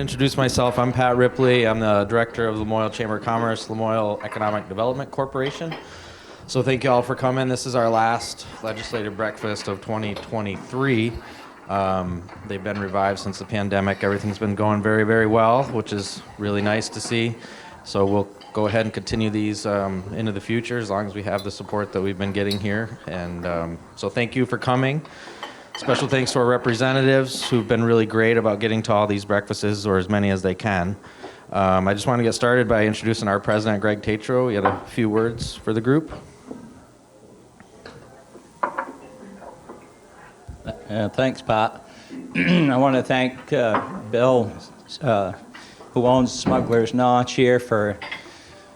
introduce myself. I'm Pat Ripley. I'm the director of the Lamoille Chamber of Commerce, Lamoille Economic Development Corporation. So thank you all for coming. This is our last legislative breakfast of 2023. They've been revived since the pandemic. Everything's been going very, very well, which is really nice to see. So we'll go ahead and continue these into the future as long as we have the support that we've been getting here. And so thank you for coming. Special thanks to our representatives who've been really great about getting to all these breakfasts, or as many as they can. I just want to get started by introducing our president, Greg Tatro. He had a few words for the group. Thanks, Pat. I want to thank Bill, who owns Smugglers Notch here, for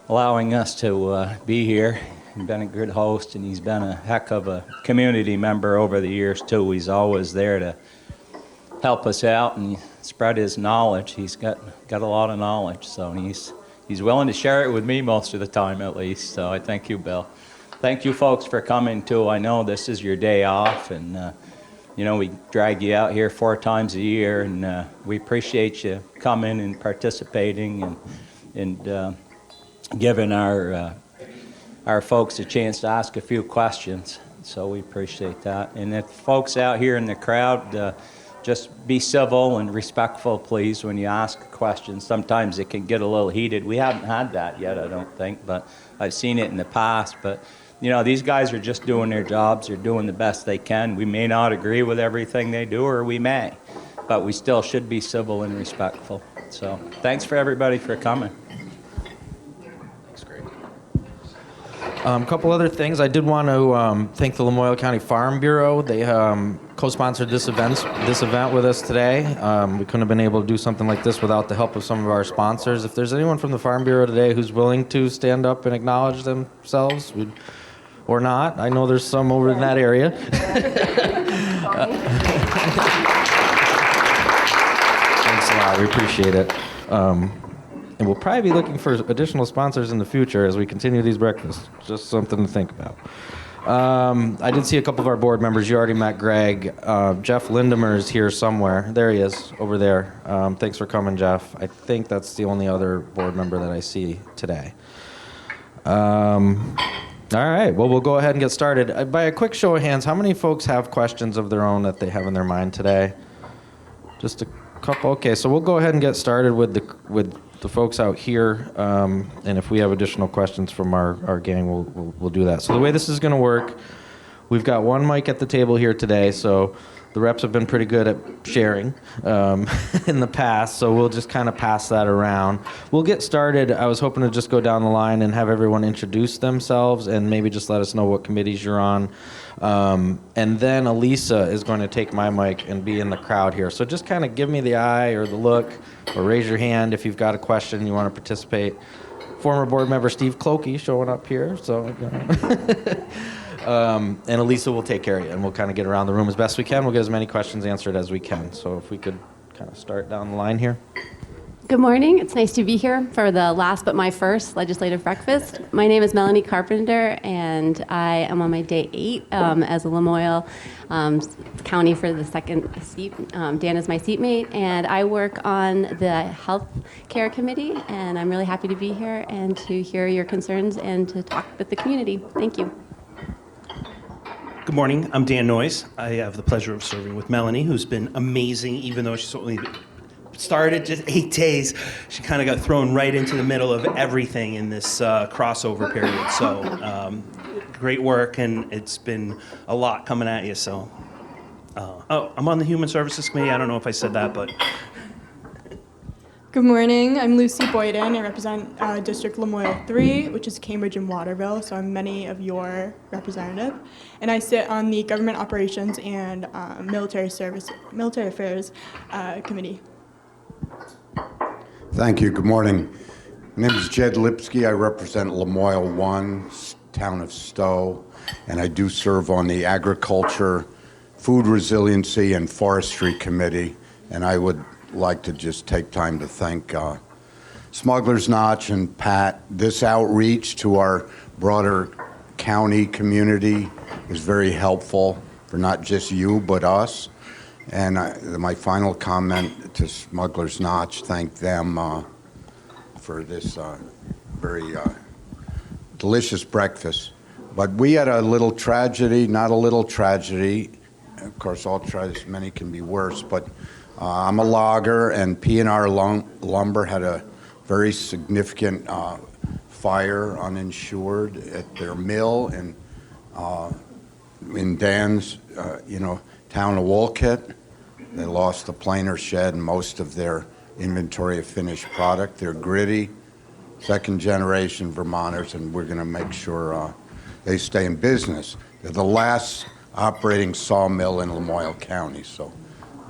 allowing us to be here. He's been a good host, and he's been a heck of a community member over the years, too. He's always there to help us out and spread his knowledge. He's got a lot of knowledge, so he's willing to share it with me most of the time, at least. So I thank you, Bill. Thank you, folks, for coming, too. I know this is your day off, and we drag you out here 4 times a year, and we appreciate you coming and participating and giving our folks a chance to ask a few questions. So we appreciate that. And if folks out here in the crowd, just be civil and respectful, please, when you ask a question. Sometimes it can get a little heated. We haven't had that yet, I don't think, but I've seen it in the past. But these guys are just doing their jobs. They're doing the best they can. We may not agree with everything they do, or we may, but we still should be civil and respectful. So thanks for everybody for coming. Thanks, Greg. A couple other things. I did want to thank the Lamoille County Farm Bureau. They co-sponsored this event with us today. We couldn't have been able to do something like this without the help of some of our sponsors. If there's anyone from the Farm Bureau today who's willing to stand up and acknowledge themselves, or not. I know there's some over in that area. Thanks a lot. We appreciate it. And we'll probably be looking for additional sponsors in the future as we continue these breakfasts. Just something to think about. I did see a couple of our board members. You already met Greg. Jeff Lindemer is here somewhere. There he is, over there. Thanks for coming, Jeff. I think that's the only other board member that I see today. All right, well, we'll go ahead and get started. By a quick show of hands, how many folks have questions of their own that they have in their mind today? Just a couple. Okay, so we'll go ahead and get started with the folks out here, and if we have additional questions from our gang, we'll do that. So the way this is going to work, we've got one mic at the table here today, so the reps have been pretty good at sharing in the past, so we'll just kind of pass that around. We'll get started. I was hoping to just go down the line and have everyone introduce themselves and maybe just let us know what committees you're on. And then Elisa is going to take my mic and be in the crowd here. So just kind of give me the eye or the look or raise your hand if you've got a question and you want to participate. Former board member Steve Clokey showing up here, so and Elisa will take care of you, and we'll kind of get around the room as best we can. We'll get as many questions answered as we can. So if we could kind of start down the line here. Good morning. It's nice to be here for the last but my first legislative breakfast. My name is Melanie Carpenter, and I am on my day 8 as a Lamoille County for the second seat. Dan is my seatmate, and I work on the Health Care Committee, and I'm really happy to be here and to hear your concerns and to talk with the community. Thank you. Good morning. I'm Dan Noyes. I have the pleasure of serving with Melanie, who's been amazing, even though she's only started just 8 days. She kind of got thrown right into the middle of everything in this crossover period. So great work, and it's been a lot coming at you. So, I'm on the Human Services Committee. I don't know if I said that, but... Good morning. I'm Lucy Boyden. I represent District Lamoille 3, which is Cambridge and Waterville, so I'm many of your representative. And I sit on the Government Operations and Military Affairs Committee. Thank you. Good morning. My name is Jed Lipsky. I represent Lamoille 1, town of Stowe, and I do serve on the Agriculture, Food Resiliency, and Forestry Committee, and I would like to just take time to thank Smugglers Notch and Pat. This outreach to our broader county community is very helpful for not just you but us, And my final comment to Smugglers Notch, thank them for this very delicious breakfast. But we had a little tragedy, not a little tragedy. Of course, all tragedies, many can be worse, but I'm a logger, and P&R Lumber had a very significant fire, uninsured, at their mill in Dan's, town of Wolcott. They lost the planer shed and most of their inventory of finished product. They're gritty, second-generation Vermonters, and we're going to make sure they stay in business. They're the last operating sawmill in Lamoille County, so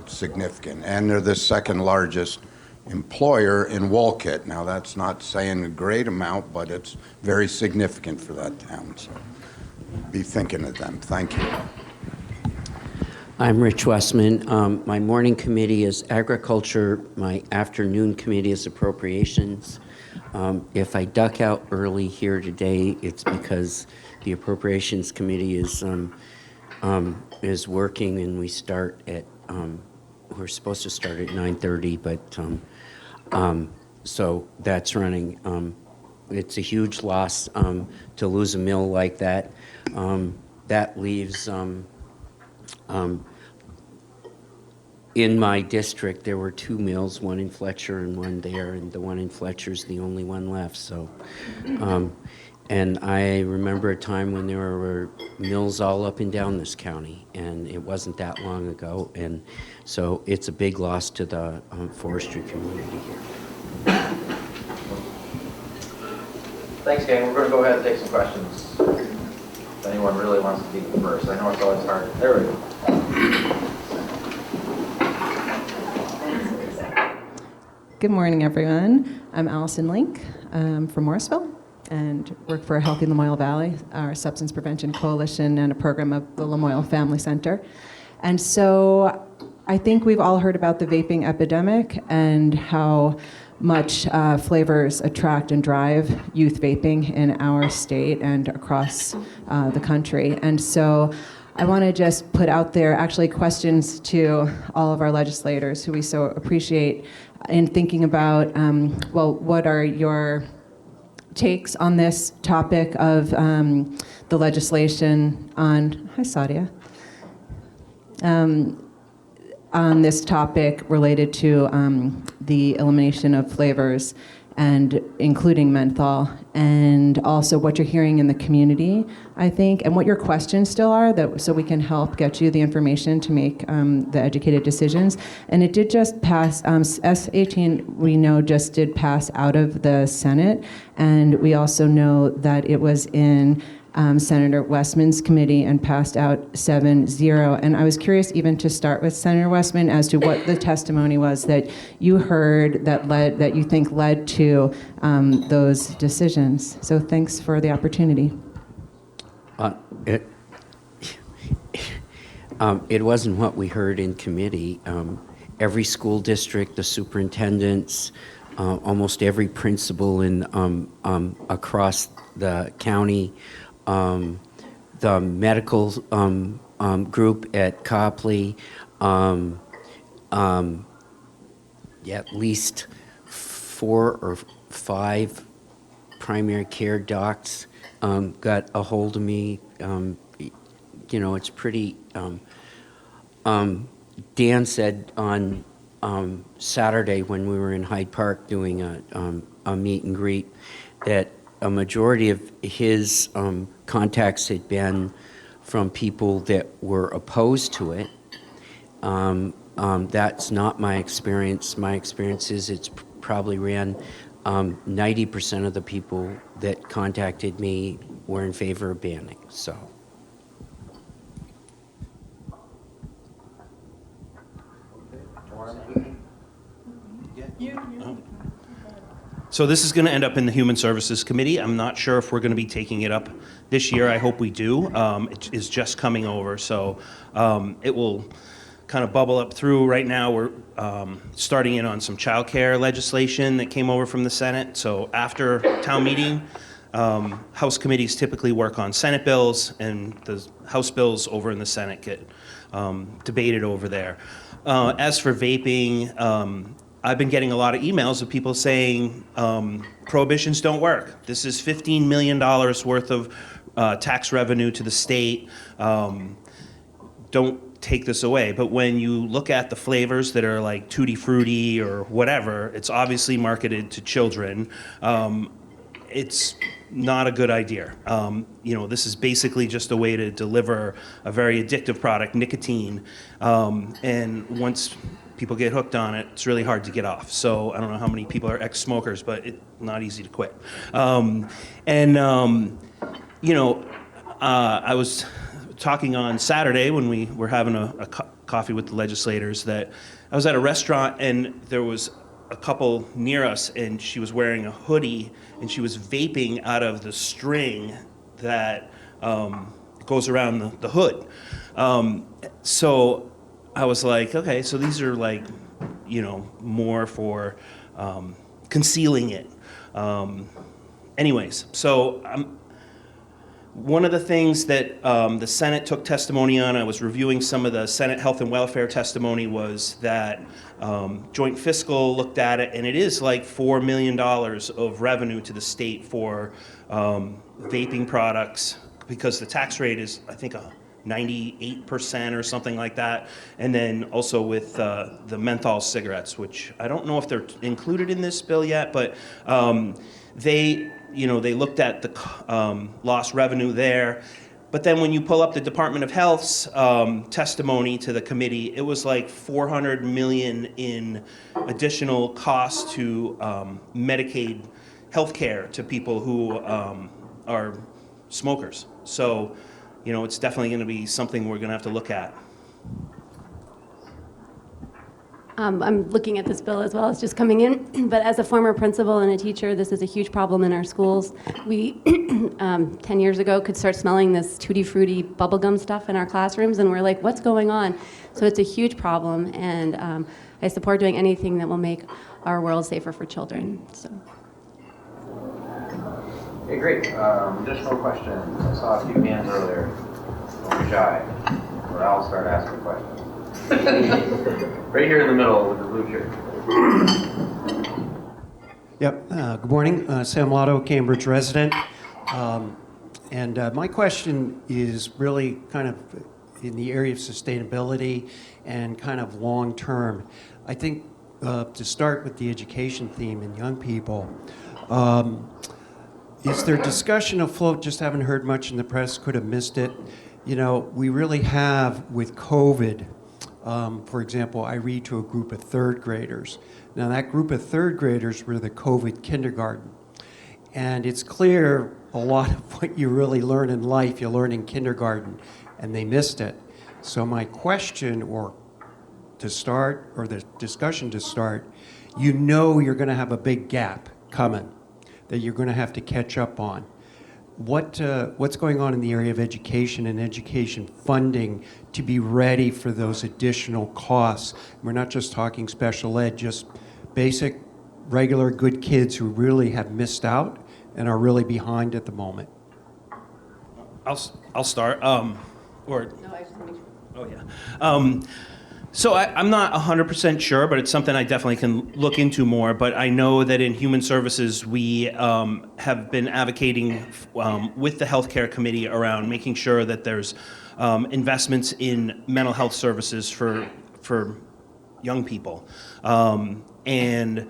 it's significant. And they're the second largest employer in Wolcott. Now, that's not saying a great amount, but it's very significant for that town, so be thinking of them. Thank you. I'm Rich Westman. My morning committee is agriculture. My afternoon committee is appropriations. If I duck out early here today, it's because the appropriations committee is working, and we start at we're supposed to start at 9:30, but so that's running. It's a huge loss to lose a mill like that. That leaves. In my district, there were 2 mills, one in Fletcher and one there, and the one in Fletcher is the only one left. So, and I remember a time when there were mills all up and down this county, and it wasn't that long ago. And so it's a big loss to the forestry community here. Thanks, gang. We're going to go ahead and take some questions. If anyone really wants to be first. I know it's always hard. There we go. Good morning, everyone. I'm Allison Link from Morrisville and work for Healthy Lamoille Valley, our substance prevention coalition and a program of the Lamoille Family Center. And so I think we've all heard about the vaping epidemic and how much flavors attract and drive youth vaping in our state and across the country. And so I want to just put out there actually questions to all of our legislators who we so appreciate in thinking about, well, what are your takes on this topic of the legislation on, hi Saudia, on this topic related to the elimination of flavors and including menthol, and also what you're hearing in the community, I think, and what your questions still are, so we can help get you the information to make the educated decisions. And it did just pass, S18 we know just did pass out of the Senate, and we also know that it was in Senator Westman's committee and passed out 7-0. And I was curious even to start with Senator Westman as to what the testimony was that you heard that you think led to those decisions. So thanks for the opportunity. It wasn't what we heard in committee. Every school district, the superintendents, almost every principal in across the county, the medical group at Copley, at least 4 or 5 primary care docs got a hold of me. It's pretty. Dan said on Saturday when we were in Hyde Park doing a meet and greet that a majority of his contacts had been from people that were opposed to it. That's not my experience. My experience is it's probably ran 90% of the people that contacted me were in favor of banning. So. So this is going to end up in the Human Services Committee. I'm not sure if we're going to be taking it up this year. I hope we do. It is just coming over, so it will kind of bubble up through. Right now, we're starting in on some child care legislation that came over from the Senate. So after town meeting, House committees typically work on Senate bills, and the House bills over in the Senate get debated over there. As for vaping, I've been getting a lot of emails of people saying prohibitions don't work. This is $15 million worth of tax revenue to the state. Don't take this away. But when you look at the flavors that are like Tutti Frutti or whatever, it's obviously marketed to children. It's not a good idea. This is basically just a way to deliver a very addictive product, nicotine, and once people get hooked on it, it's really hard to get off. So I don't know how many people are ex-smokers, but it's not easy to quit. I was talking on Saturday when we were having a coffee with the legislators that I was at a restaurant and there was a couple near us and she was wearing a hoodie and she was vaping out of the string that goes around the hood. So I was like, okay, so these are like, more for concealing it. Anyways, so one of the things that the Senate took testimony on, I was reviewing some of the Senate Health and Welfare testimony, was that Joint Fiscal looked at it, and it is like $4 million of revenue to the state for vaping products, because the tax rate is, I think, 98% or something like that. And then also with the menthol cigarettes, which I don't know if they're included in this bill yet, but they looked at the lost revenue there. But then when you pull up the Department of Health's testimony to the committee, it was like $400 million in additional costs to Medicaid health care to people who are smokers. So, it's definitely going to be something we're going to have to look at. I'm looking at this bill as well. It's just coming in. But as a former principal and a teacher, this is a huge problem in our schools. We, 10 years ago, could start smelling this Tutti Frutti bubblegum stuff in our classrooms, and we're like, what's going on? So it's a huge problem, and I support doing anything that will make our world safer for children. So. Okay, great. Additional questions? I saw a few hands earlier. Don't be shy, or I'll start asking questions. Right here in the middle with the blue shirt. Yep. Good morning. Sam Lotto, Cambridge resident. And my question is really kind of in the area of sustainability and kind of long term. I think to start with the education theme and young people, is there discussion afloat? Just haven't heard much in the press, could have missed it. We really have with COVID. For example, I read to a group of third graders. Now that group of third graders were the COVID kindergarten. And it's clear a lot of what you really learn in life, you learn in kindergarten, and they missed it. So my question, or the discussion to start, you're gonna have a big gap coming that you're gonna have to catch up on. What's going on in the area of education and education funding to be ready for those additional costs? We're not just talking special ed, just basic, regular, good kids who really have missed out and are really behind at the moment. I'll start. No, I just want to make sure. Oh, yeah. So I'm not 100% sure, but it's something I definitely can look into more. But I know that in Human Services, we have been advocating with the Healthcare Committee around making sure that there's investments in mental health services for young people. And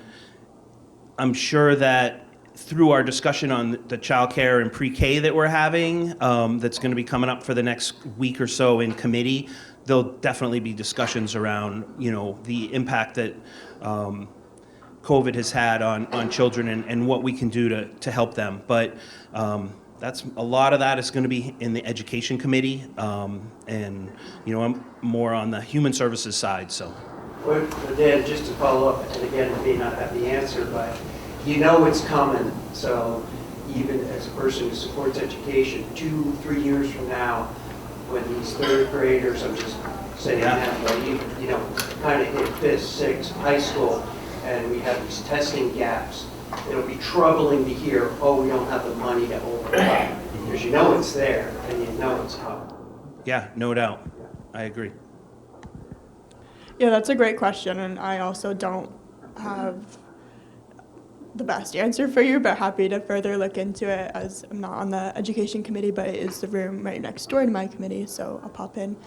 I'm sure that through our discussion on the child care and pre-K that we're having, that's going to be coming up for the next week or so in committee, there'll definitely be discussions around, the impact that COVID has had on children and what we can do to help them. But that's a lot of that is going to be in the Education Committee, and I'm more on the Human Services side. So, Well, Dan, just to follow up, and again, I may not have the answer, but it's coming. So even as a person who supports education, 2-3 years from now, when these third graders, I'm just saying that, but kind of hit 5th, 6th, high school, and we have these testing gaps, it'll be troubling to hear, oh, we don't have the money to overcome. Because you know it's there, and you know it's up. Yeah, no doubt. I agree. Yeah, that's a great question, and I also don't have the best answer for you, but happy to further look into it, as I'm not on the education committee, but it is the room right next door to my committee, so I'll pop in.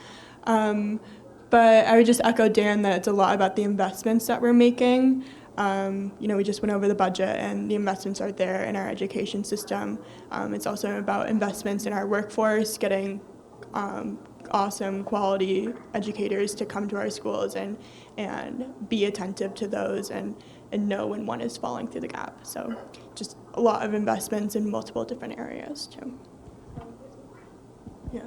But I would just echo Dan that it's a lot about the investments that we're making. We just went over the budget, and the investments are there in our education system. It's also about investments in our workforce, getting awesome quality educators to come to our schools and be attentive to those and know when one is falling through the gap. So just a lot of investments in multiple different areas too. Yeah.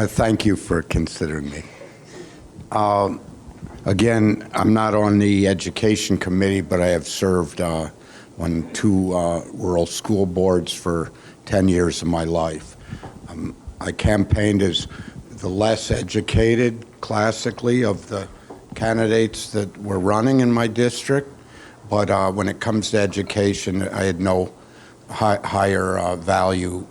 Thank you for considering me. Again, I'm not on the education committee, but I have served on 2 rural school boards for 10 years of my life. I campaigned as the less educated, classically, of the candidates that were running in my district. But when it comes to education, I had no higher value,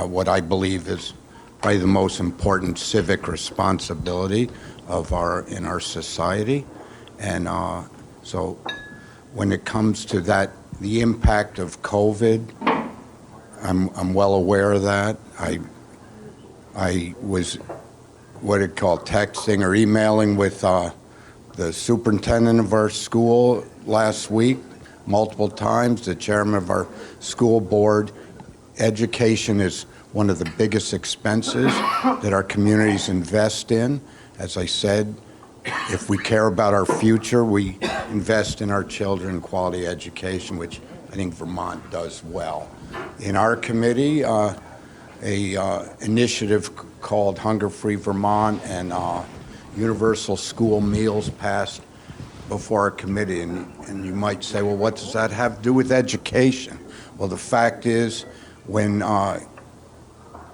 what I believe is probably the most important civic responsibility in our society. And so when it comes to that, the impact of COVID, I'm well aware of that. I was what it called texting or emailing with the superintendent of our school last week multiple times, the chairman of our school board. Education is one of the biggest expenses that our communities invest in. As I said, if we care about our future, we invest in our children, quality education, which I think Vermont does well. In our committee, a initiative called Hunger Free Vermont and universal school meals passed before our committee. And you might say, well, what does that have to do with education? Well, the fact is, when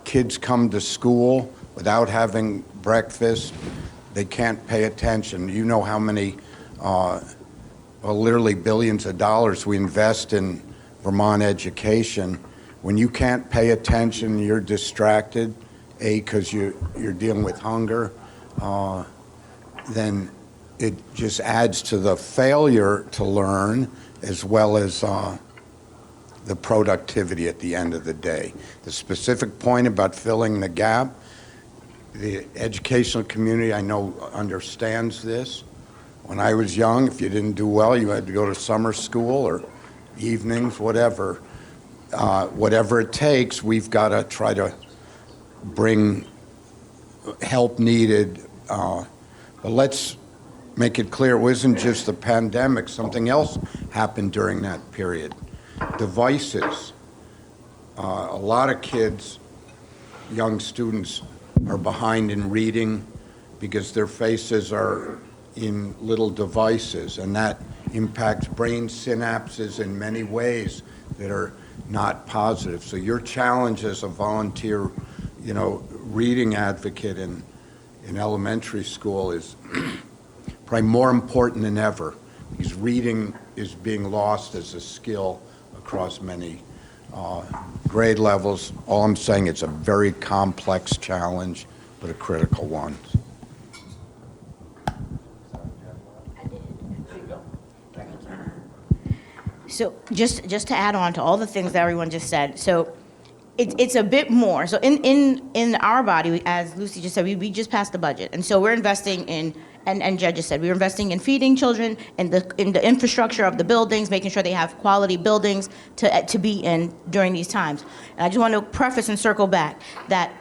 kids come to school without having breakfast, they can't pay attention. You know how many, literally billions of dollars we invest in Vermont education. When you can't pay attention, you're distracted, because you're dealing with hunger, then it just adds to the failure to learn, as well as the productivity at the end of the day. The specific point about filling the gap, the educational community, I know, understands this. When I was young, if you didn't do well, you had to go to summer school or evenings, whatever. Whatever it takes, we've got to try to bring help needed. But let's make it clear, it wasn't just the pandemic. Something else happened during that period. Devices. A lot of kids, young students, are behind in reading because their faces are in little devices, and that impacts brain synapses in many ways that are not positive. So your challenge as a volunteer, reading advocate in elementary school is probably more important than ever, because reading is being lost as a skill across many grade levels. All I'm saying, it's a very complex challenge, but a critical one. So just to add on to all the things that everyone just said, so it's a bit more. So in our body, as Lucy just said, we just passed the budget, and so we're investing in, and Jed just said, we're investing in feeding children, in the infrastructure of the buildings, making sure they have quality buildings to be in during these times. And I just want to preface and circle back that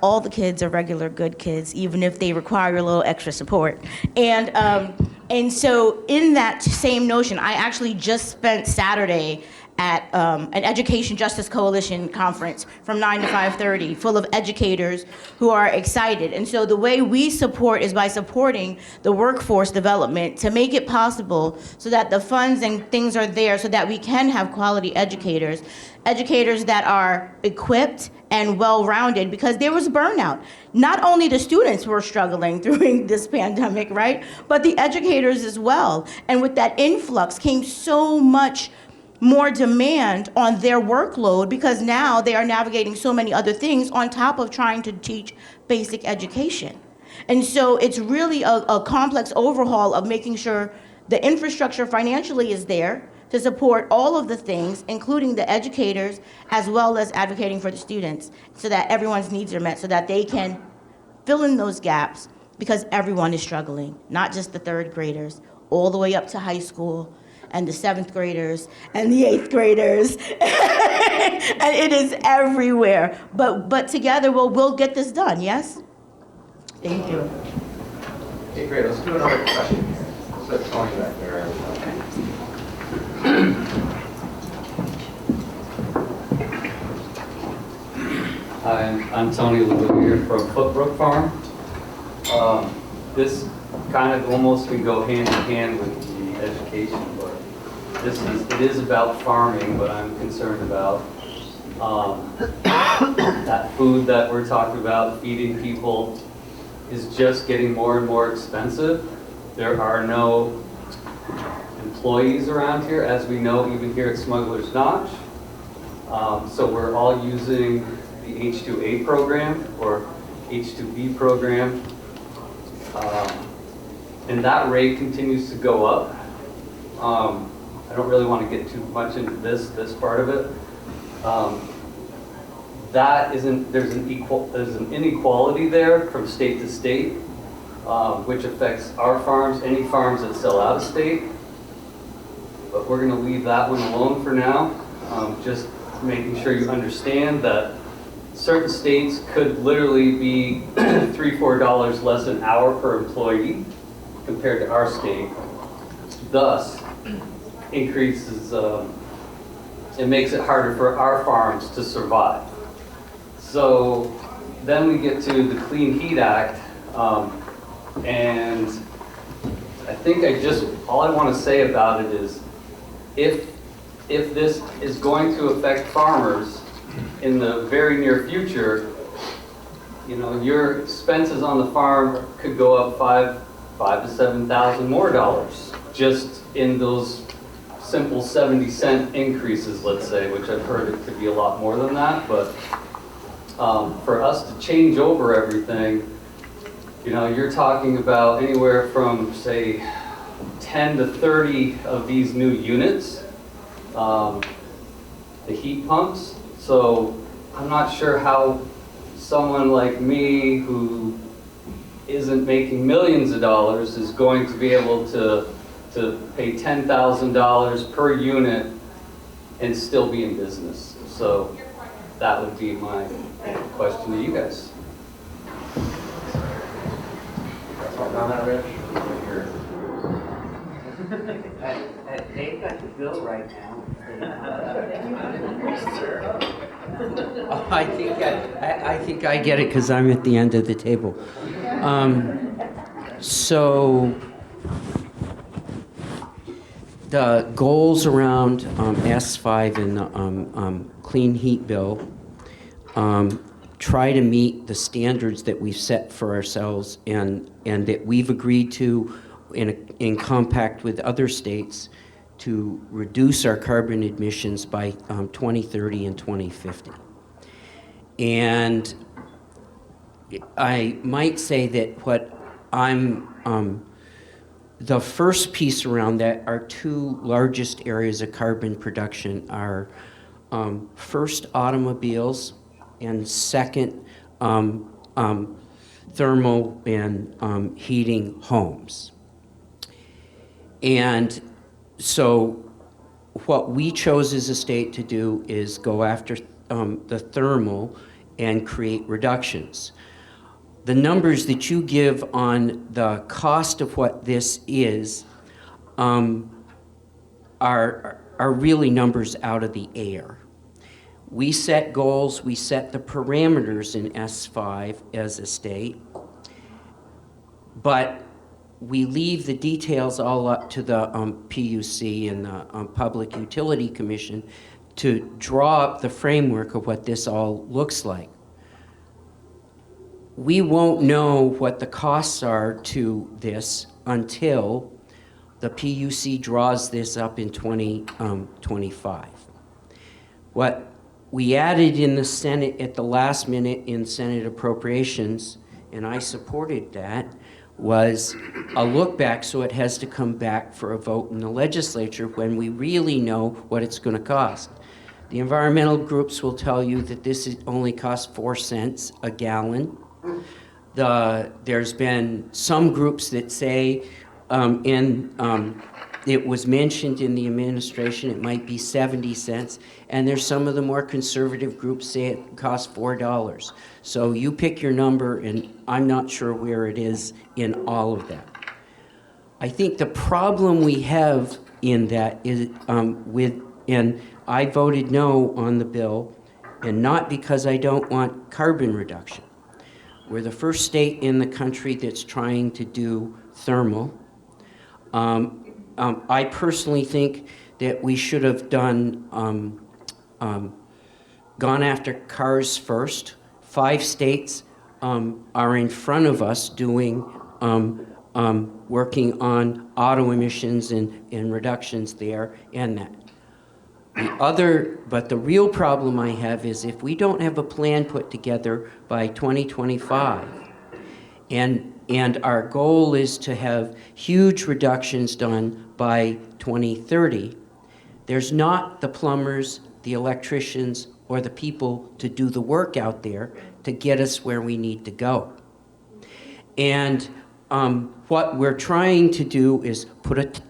all the kids are regular good kids, even if they require a little extra support. And so in that same notion, I actually just spent Saturday at an Education Justice Coalition conference from 9 to 5:30, full of educators who are excited. And so the way we support is by supporting the workforce development to make it possible so that the funds and things are there so that we can have quality educators that are equipped and well-rounded, because there was burnout. Not only the students were struggling during this pandemic, right, but the educators as well. And with that influx came so much more demand on their workload, because now they are navigating so many other things on top of trying to teach basic education. And so it's really a complex overhaul of making sure the infrastructure financially is there to support all of the things, including the educators, as well as advocating for the students, so that everyone's needs are met, so that they can fill in those gaps, because everyone is struggling, not just the third graders, all the way up to high school, and the 7th graders, and the 8th graders, and it is everywhere. But together, we'll get this done, yes? Thank you. Okay, great. Let's do another question here. Let's let Tony back there. Hi, I'm Tony LeBoyer from Footbrook Farm. This kind of almost can go hand in hand with the education, but it is about farming, but I'm concerned about that food that we're talking about, feeding people, is just getting more and more expensive. There are no employees around here, as we know, even here at Smugglers Notch. So we're all using the H2A program or H2B program. And that rate continues to go up. I don't really want to get too much into this part of it. There's an inequality there from state to state, which affects our farms, any farms that sell out of state. But we're going to leave that one alone for now. Just making sure you understand that certain states could literally be $3-4 less an hour per employee compared to our state. Thus, increases, it makes it harder for our farms to survive. So then we get to the Clean Heat Act, and I think all I want to say about it is, if this is going to affect farmers in the very near future, you know, your expenses on the farm could go up $5,000 to $7,000 more dollars just in those simple 70-cent increases, let's say, which I've heard it could be a lot more than that. But for us to change over everything, you know, you're talking about anywhere from, say, 10 to 30 of these new units, the heat pumps. So I'm not sure how someone like me who isn't making millions of dollars is going to be able to pay $10,000 per unit and still be in business. So that would be my question to you guys. That's all on that, Rich? They've got the bill right now. I think I get it because I'm at the end of the table. So the goals around S5 and the Clean Heat Bill try to meet the standards that we've set for ourselves and that we've agreed to in compact with other states to reduce our carbon emissions by 2030 and 2050. And I might say that what the first piece around that, our two largest areas of carbon production are first automobiles and second thermal and heating homes. And so what we chose as a state to do is go after the thermal and create reductions. The numbers that you give on the cost of what this is are really numbers out of the air. We set goals, we set the parameters in S5 as a state, but we leave the details all up to the PUC and the Public Utility Commission to draw up the framework of what this all looks like. We won't know what the costs are to this until the PUC draws this up in 2025. What we added in the Senate at the last minute in Senate appropriations, and I supported that, was a look back, so it has to come back for a vote in the legislature when we really know what it's going to cost. The environmental groups will tell you that this only costs 4 cents a gallon. There's been some groups that say, it was mentioned in the administration, it might be 70 cents, and there's some of the more conservative groups say it costs $4. So you pick your number, and I'm not sure where it is in all of that. I think the problem we have in that is and I voted no on the bill, and not because I don't want carbon reduction. We're the first state in the country that's trying to do thermal. I personally think that we should have done gone after cars first. 5 states are in front of us doing working on auto emissions and reductions there and that. But the real problem I have is if we don't have a plan put together by 2025, and our goal is to have huge reductions done by 2030, there's not the plumbers, the electricians, or the people to do the work out there to get us where we need to go. And what we're trying to do is put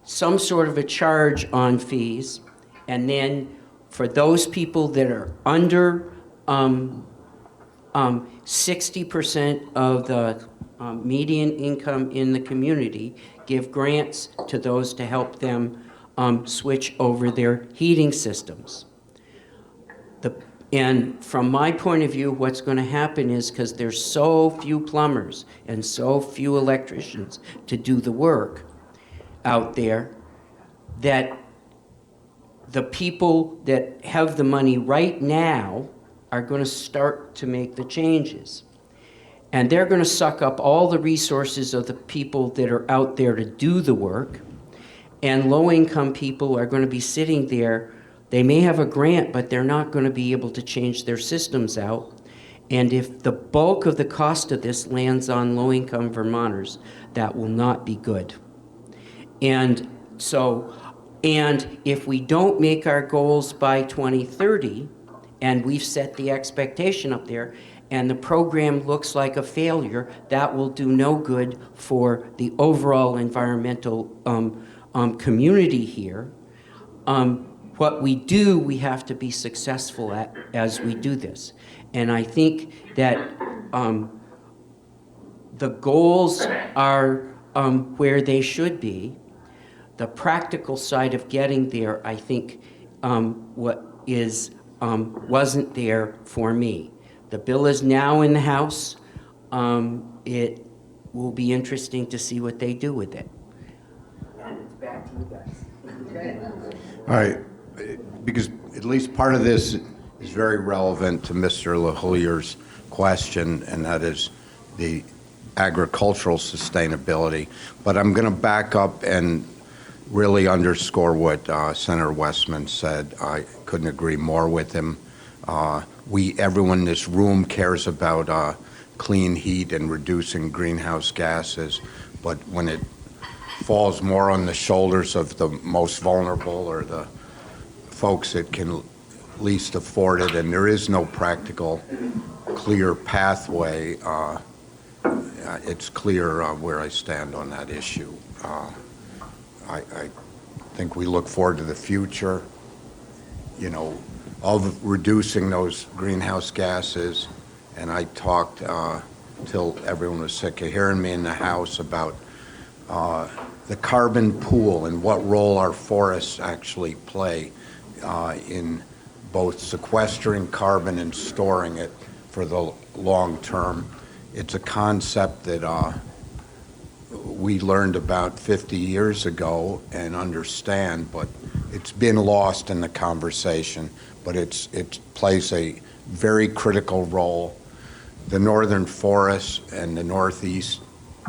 some sort of a charge on fees, and then for those people that are under 60% of the median income in the community, give grants to those to help them switch over their heating systems. And from my point of view, what's going to happen is, because there's so few plumbers and so few electricians to do the work out there, that the people that have the money right now are going to start to make the changes. And they're going to suck up all the resources of the people that are out there to do the work. And low-income people are going to be sitting there. They may have a grant, but they're not going to be able to change their systems out. And if the bulk of the cost of this lands on low-income Vermonters, that will not be good. And if we don't make our goals by 2030, and we've set the expectation up there, and the program looks like a failure, that will do no good for the overall environmental community here. What we do, we have to be successful at as we do this. And I think that the goals are where they should be. The practical side of getting there, I think, wasn't there for me. The bill is now in the House. It will be interesting to see what they do with it. Back to you guys. Okay. All right, because at least part of this is very relevant to Mr. LaHoyer's question, and that is the agricultural sustainability. But I'm going to back up and really underscore what Senator Westman said. I couldn't agree more with him. Everyone in this room cares about clean heat and reducing greenhouse gases, but when it falls more on the shoulders of the most vulnerable or the folks that can least afford it, and there is no practical, clear pathway, it's clear where I stand on that issue. I think we look forward to the future, of reducing those greenhouse gases. And I talked till everyone was sick of hearing me in the House about the carbon pool and what role our forests actually play in both sequestering carbon and storing it for the long term. It's a concept that we learned about 50 years ago and understand, but it's been lost in the conversation, but it plays a very critical role. The northern forests and the northeast,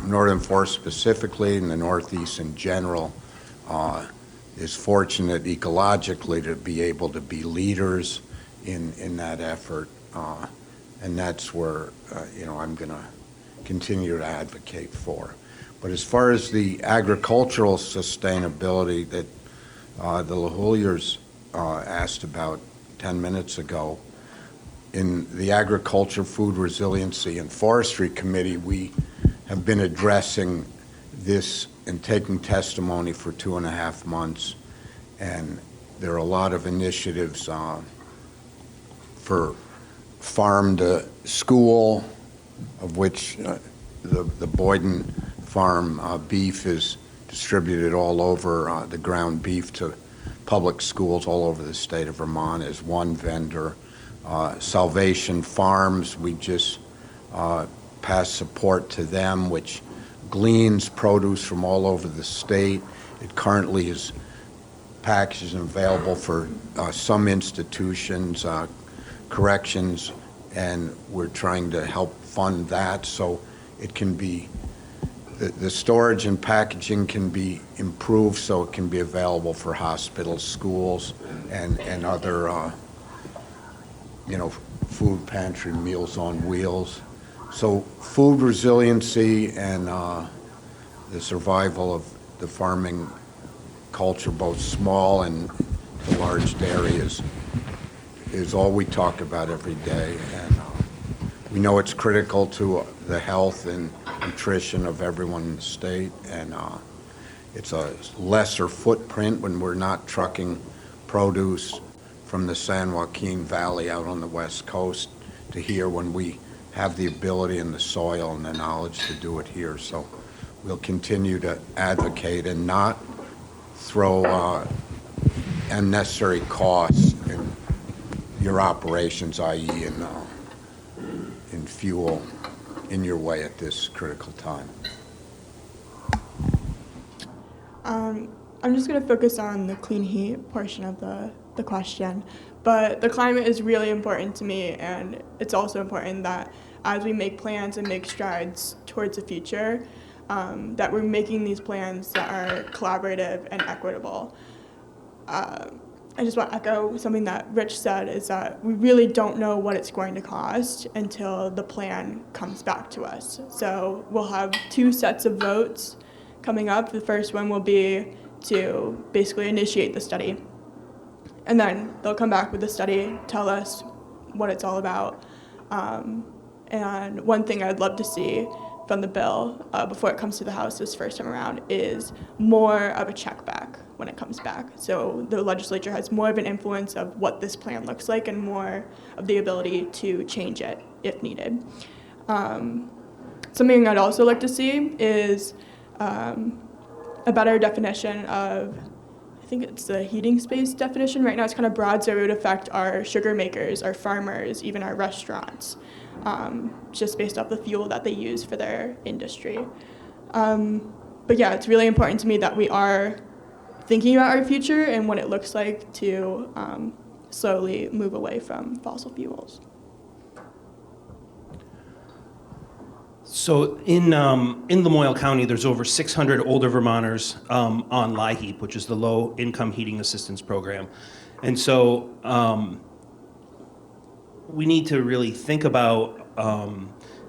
northern forest specifically, and the northeast in general, is fortunate ecologically to be able to be leaders in that effort, and that's where I'm going to continue to advocate for. But as far as the agricultural sustainability that the LaHooliers asked about 10 minutes ago, in the Agriculture, Food Resiliency, and Forestry Committee, we have been addressing this and taking testimony for 2.5 months, and there are a lot of initiatives for farm to school, of which the Boyden farm beef is distributed all over, the ground beef to public schools all over the state of Vermont as one vendor. Salvation Farms, we just passed support to them, which gleans produce from all over the state. It currently is packaged and available for some institutions, corrections, and we're trying to help fund that so it can be, the storage and packaging can be improved so it can be available for hospitals, schools, and other food pantry, Meals on Wheels. So food resiliency and the survival of the farming culture, both small and to large dairy, is all we talk about every day. And we know it's critical to the health and nutrition of everyone in the state. And it's a lesser footprint when we're not trucking produce from the San Joaquin Valley out on the West Coast to here, when we have the ability and the soil and the knowledge to do it here. So we'll continue to advocate and not throw unnecessary costs in your operations, i.e. in fuel, in your way at this critical time. I'm just going to focus on the clean heat portion of the question, but the climate is really important to me, and it's also important that as we make plans and make strides towards the future, that we're making these plans that are collaborative and equitable. I just want to echo something that Rich said, is that we really don't know what it's going to cost until the plan comes back to us. So we'll have 2 sets of votes coming up. The first one will be to basically initiate the study. And then they'll come back with the study, tell us what it's all about. And one thing I'd love to see from the bill before it comes to the House this first time around is more of a check back when it comes back. So the legislature has more of an influence of what this plan looks like and more of the ability to change it if needed. Something I'd also like to see is a better definition of, I think it's the heating space definition. Right now it's kind of broad, so it would affect our sugar makers, our farmers, even our restaurants, just based off the fuel that they use for their industry. But yeah, it's really important to me that we are thinking about our future and what it looks like to slowly move away from fossil fuels. So in Lamoille County, there's over 600 older Vermonters on LIHEAP, which is the Low Income Heating Assistance Program. And so we need to really think about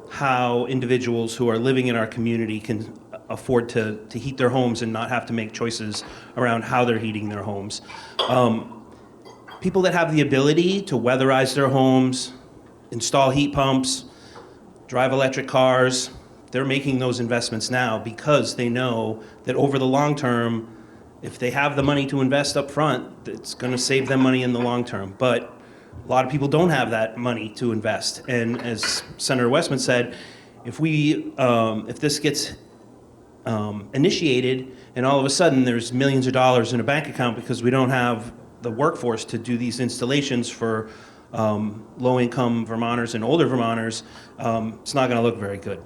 how individuals who are living in our community can afford to heat their homes and not have to make choices around how they're heating their homes. People that have the ability to weatherize their homes, install heat pumps, drive electric cars, they're making those investments now because they know that over the long term, if they have the money to invest up front, it's going to save them money in the long term. But a lot of people don't have that money to invest. And as Senator Westman said, if this gets initiated and all of a sudden there's millions of dollars in a bank account because we don't have the workforce to do these installations for low-income Vermonters and older Vermonters, it's not going to look very good.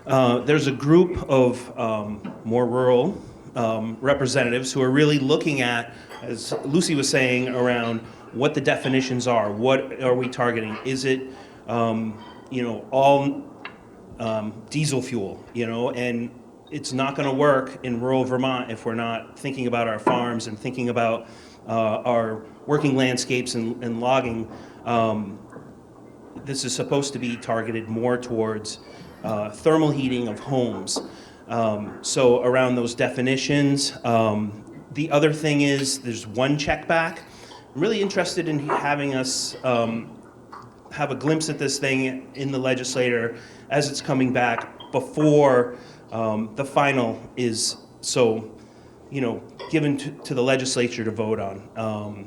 There's a group of more rural representatives who are really looking at, as Lucy was saying, around what the definitions are. What are we targeting? Is it, all diesel fuel, and it's not going to work in rural Vermont if we're not thinking about our farms and thinking about our working landscapes and logging. This is supposed to be targeted more towards thermal heating of homes. So around those definitions, the other thing is there's one check back. I'm really interested in having us have a glimpse at this thing in the legislature as it's coming back before the final is given to the legislature to vote on.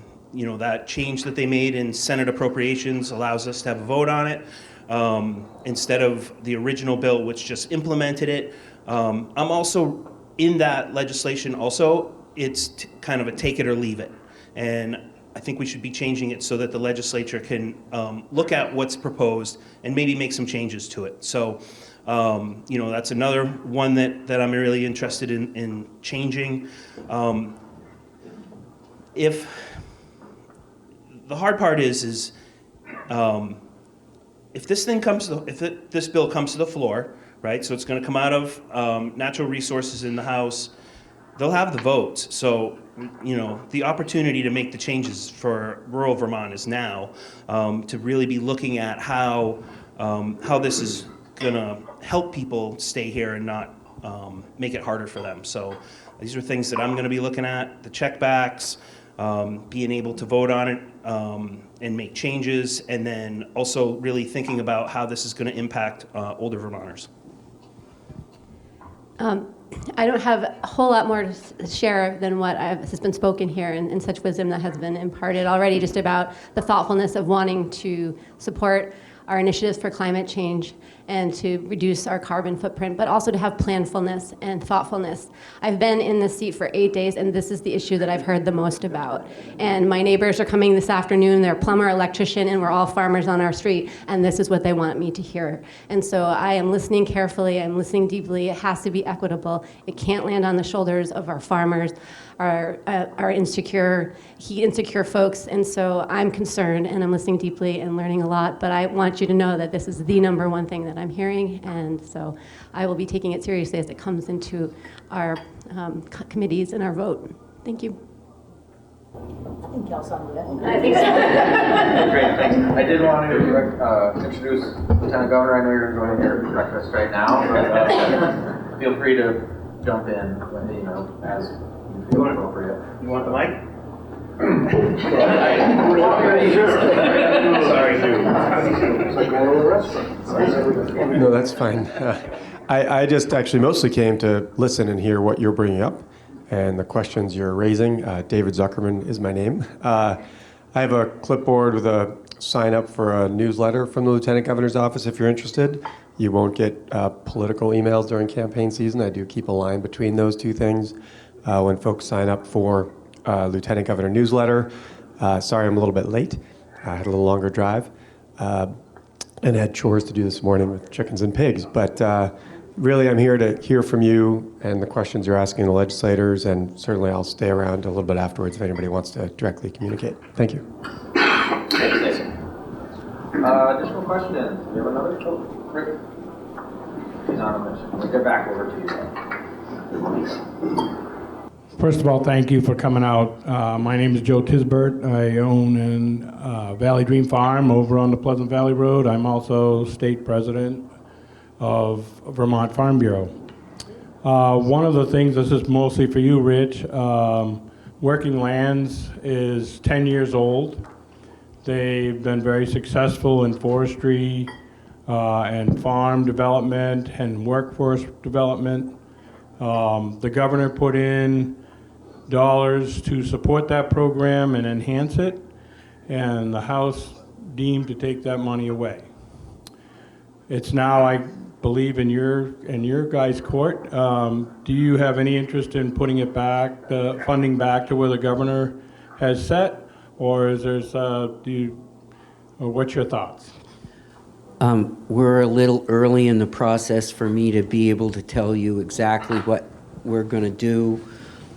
That change that they made in Senate appropriations allows us to have a vote on it instead of the original bill, which just implemented it. I'm also in that legislation also. It's kind of a take it or leave it. And I think we should be changing it so that the legislature can look at what's proposed and maybe make some changes to it. So, that's another one that I'm really interested in changing. If the hard part is if this thing comes to this bill comes to the floor, right? So it's going to come out of natural resources in the House. They'll have the votes. So, the opportunity to make the changes for rural Vermont is now to really be looking at how this is going to help people stay here and not make it harder for them. So these are things that I'm going to be looking at, the checkbacks, being able to vote on it and make changes, and then also really thinking about how this is going to impact older Vermonters. I don't have a whole lot more to share than what has been spoken here and such wisdom that has been imparted already, just about the thoughtfulness of wanting to support our initiatives for climate change and to reduce our carbon footprint, but also to have planfulness and thoughtfulness. I've been in this seat for 8 days, and this is the issue that I've heard the most about. And my neighbors are coming this afternoon. They're plumber, electrician, and we're all farmers on our street, and this is what they want me to hear. And so I am listening carefully. I'm listening deeply. It has to be equitable. It can't land on the shoulders of our farmers, our insecure, heat insecure folks. And so I'm concerned, and I'm listening deeply and learning a lot. But I want you to know that this is the number one thing that I'm hearing, and so I will be taking it seriously as it comes into our committees and our vote. Thank you. I think y'all saw that. Great, thanks. I did want to introduce Lieutenant Governor. I know you're enjoying your breakfast right now, but feel free to jump in when, as you feel appropriate. You want the mic? Sorry. No, that's fine. I just actually mostly came to listen and hear what you're bringing up and the questions you're raising. David Zuckerman is my name. I have a clipboard with a sign up for a newsletter from the Lieutenant Governor's office if you're interested. You won't get political emails during campaign season. I do keep a line between those two things when folks sign up for Lieutenant Governor newsletter. Sorry I'm a little bit late. I had a little longer drive and had chores to do this morning with chickens and pigs. But really I'm here to hear from you and the questions you're asking the legislators, and certainly I'll stay around a little bit afterwards if anybody wants to directly communicate. Thank you. Additional questions? Do you have another? Oh, Rick. He's on a mission. We'll get back over to you. First of all, thank you for coming out. My name is Joe Tisbert. I own an Valley Dream Farm over on the Pleasant Valley Road. I'm also state president of Vermont Farm Bureau. One of the things, this is mostly for you, Rich, Working Lands is 10 years old. They've been very successful in forestry and farm development and workforce development. The governor put in dollars to support that program and enhance it, and the House deemed to take that money away. It's now, I believe, in your guys' court. Do you have any interest in putting it back, the funding back to where the governor has set, or is there or what's your thoughts? We're a little early in the process for me to be able to tell you exactly what we're going to do.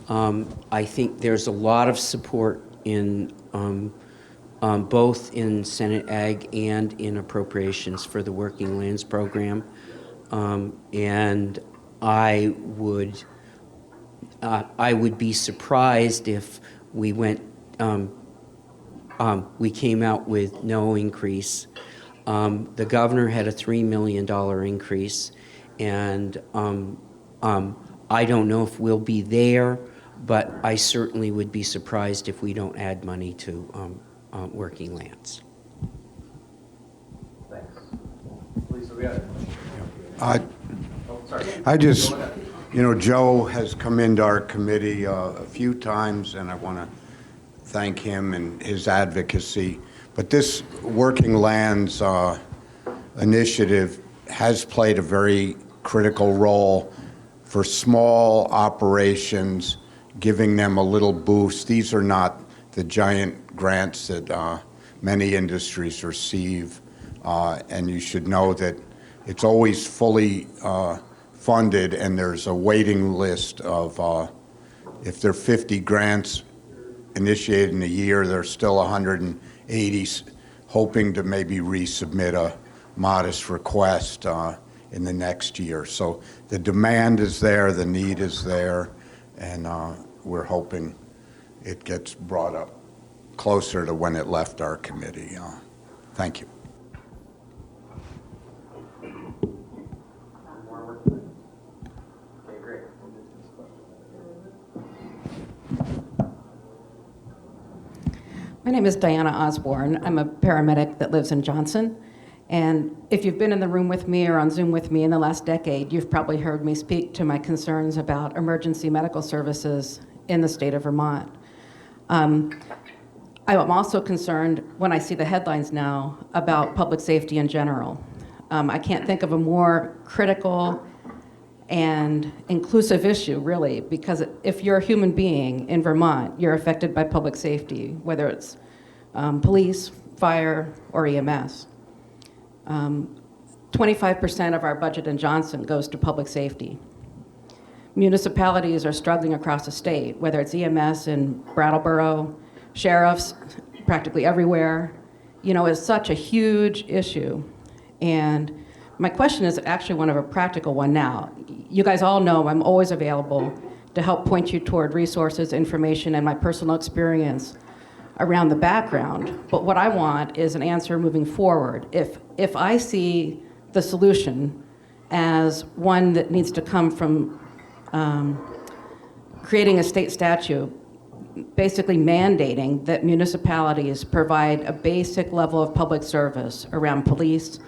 I think there's a lot of support in both in Senate Ag and in appropriations for the Working Lands Program. And I would be surprised if we went, we came out with no increase. The governor had a $3 million increase, and I don't know if we'll be there, but I certainly would be surprised if we don't add money to Working Lands. Thanks. Lisa, we got it. I just, Joe has come into our committee a few times, and I want to thank him and his advocacy. But this Working Lands initiative has played a very critical role for small operations, giving them a little boost. These are not the giant grants that many industries receive, and you should know that it's always fully funded, and there's a waiting list of, if there are 50 grants initiated in a year, there's still 180 hoping to maybe resubmit a modest request in the next year. So the demand is there, the need is there, and we're hoping it gets brought up closer to when it left our committee. Thank you. My name is Diana Osborne. I'm a paramedic that lives in Johnson. And if you've been in the room with me or on Zoom with me in the last decade, you've probably heard me speak to my concerns about emergency medical services in the state of Vermont. I'm also concerned when I see the headlines now about public safety in general. I can't think of a more critical and inclusive issue, really, because if you're a human being in Vermont, you're affected by public safety, whether it's police, fire, or EMS. 25% of our budget in Johnson goes to public safety. Municipalities are struggling across the state, whether it's EMS in Brattleboro, sheriffs practically everywhere. It's such a huge issue. And my question is actually one of a practical one now. You guys all know I'm always available to help point you toward resources, information, and my personal experience around the background. But what I want is an answer moving forward. If I see the solution as one that needs to come from creating a state statute, basically mandating that municipalities provide a basic level of public service around police,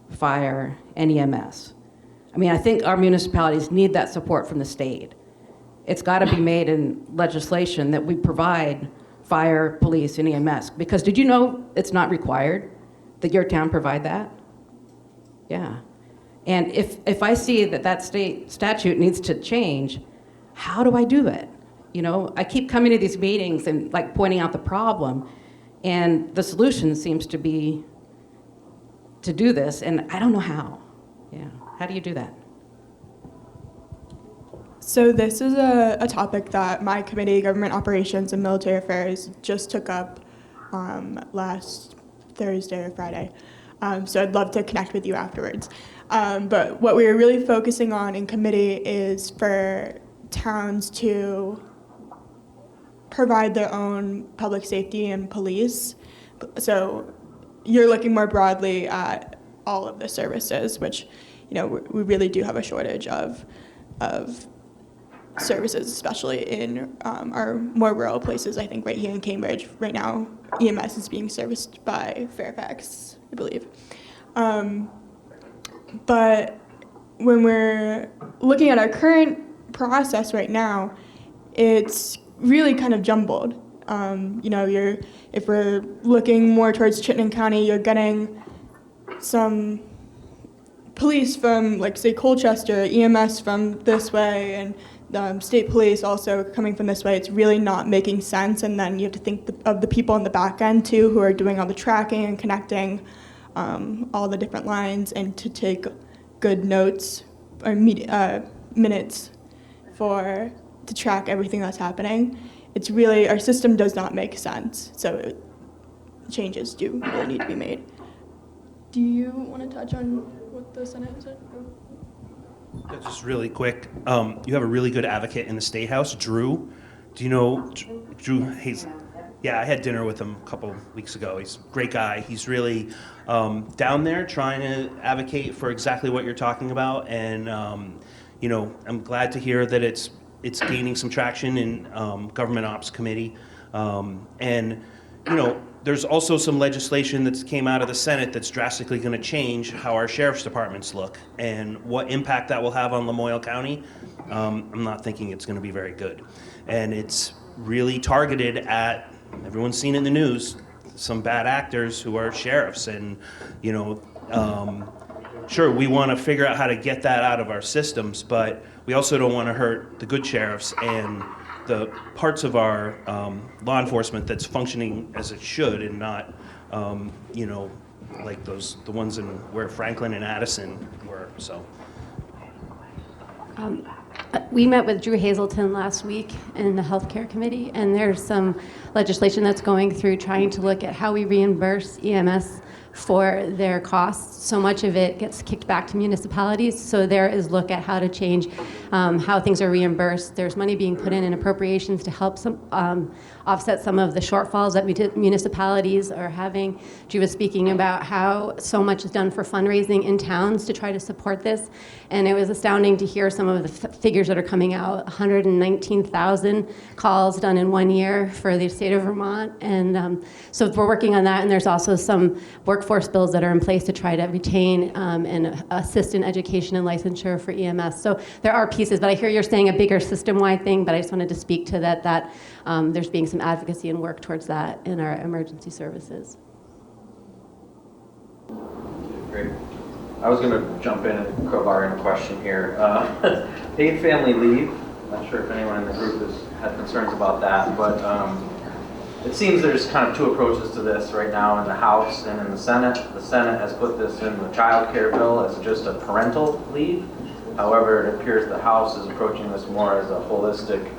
fire, and EMS. I think our municipalities need that support from the state. It's got to be made in legislation that we provide fire, police, and EMS. Because did you know it's not required that your town provide that? Yeah. And if I see that state statute needs to change, how do I do it? I keep coming to these meetings and pointing out the problem, and the solution seems to be to do this, and I don't know how. Yeah, how do you do that? So this is a topic that my committee, Government Operations and Military Affairs, just took up last Thursday or Friday. So I'd love to connect with you afterwards. But what we were really focusing on in committee is for towns to provide their own public safety and police. So you're looking more broadly at all of the services, which, we really do have a shortage of services, especially in our more rural places. I think right here in Cambridge, right now, EMS is being serviced by Fairfax, I believe. But when we're looking at our current process right now, it's really kind of jumbled. If we're looking more towards Chittenden County, you're getting some police from, say, Colchester, EMS from this way, and state police also coming from this way. It's really not making sense, and then you have to think of the people on the back end, too, who are doing all the tracking and connecting all the different lines, and to take good notes or minutes to track everything that's happening. It's really, our system does not make sense, so changes do really need to be made. Do you want to touch on what the Senate said? Just really quick, you have a really good advocate in the State House, Drew. Do you know Drew Hayes? Yeah, I had dinner with him a couple weeks ago. He's a great guy. He's really down there trying to advocate for exactly what you're talking about. And, I'm glad to hear that it's gaining some traction in Government Ops Committee. There's also some legislation that came out of the Senate that's drastically going to change how our sheriff's departments look and what impact that will have on Lamoille County. I'm not thinking it's going to be very good. And it's really targeted at, everyone's seen in the news, some bad actors who are sheriffs. And, sure, we want to figure out how to get that out of our systems, but we also don't want to hurt the good sheriffs and the parts of our law enforcement that's functioning as it should, and not, like the ones in where Franklin and Addison were. So. We met with Drew Hazelton last week in the Healthcare Committee, and there's some legislation that's going through trying to look at how we reimburse EMS for their costs. So much of it gets kicked back to municipalities. So there is look at how to change how things are reimbursed. There's money being put in appropriations to help offset some of the shortfalls that municipalities are having. Drew was speaking about how so much is done for fundraising in towns to try to support this. And it was astounding to hear some of the figures that are coming out. 119,000 calls done in 1 year for the state of Vermont. And so we're working on that. And there's also some workforce bills that are in place to try to retain and assist in education and licensure for EMS. So there are pieces, but I hear you're saying a bigger system-wide thing, but I just wanted to speak to that there's being some advocacy and work towards that in our emergency services. Great. I was going to jump in and crowbar in a question here. Paid family leave. I'm not sure if anyone in the group has had concerns about that, but it seems there's kind of two approaches to this right now in the House and in the Senate. The Senate has put this in the child care bill as just a parental leave. However, it appears the House is approaching this more as a holistic,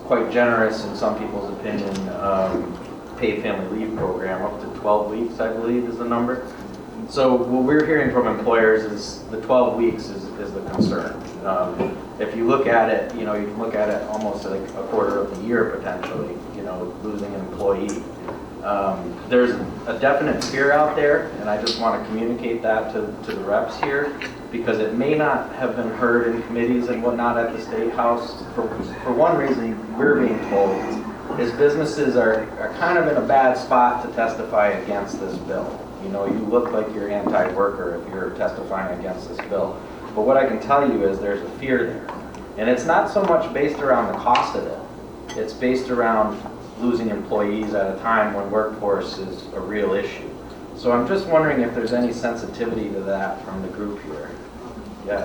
quite generous in some people's opinion, paid family leave program. Up to 12 weeks, I believe, is the number. So what we're hearing from employers is the 12 weeks is the concern. If you look at it, you can look at it almost like a quarter of the year potentially, losing an employee. There's a definite fear out there, and I just want to communicate that to the reps here, because it may not have been heard in committees and whatnot at the State House. For one reason we're being told is businesses are kind of in a bad spot to testify against this bill. You look like you're anti-worker if you're testifying against this bill. But what I can tell you is there's a fear there. And it's not so much based around the cost of it. It's based around losing employees at a time when workforce is a real issue. So I'm just wondering if there's any sensitivity to that from the group here. Yeah.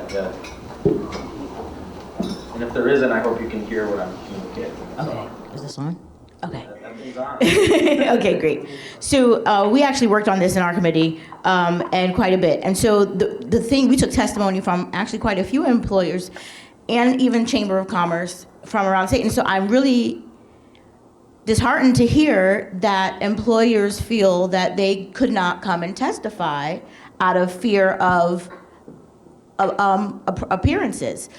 And if there isn't, I hope you can hear what I'm communicating. Okay, is this on? Okay. Everything's on. Okay, great. So we actually worked on this in our committee and quite a bit. And so the thing, we took testimony from actually quite a few employers and even Chamber of Commerce from around the state. And so I'm really disheartened to hear that employers feel that they could not come and testify out of fear of appearances,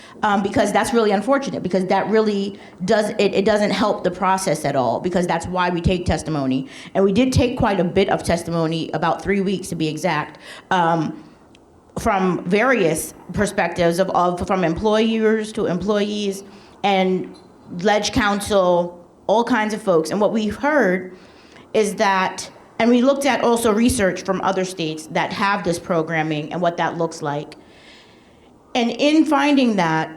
because that's really unfortunate, because that really doesn't help the process at all, because that's why we take testimony. And we did take quite a bit of testimony, about 3 weeks to be exact, from various perspectives from employers to employees and Ledge Council, all kinds of folks. And what we've heard is that, and we looked at also research from other states that have this programming and what that looks like. And in finding that,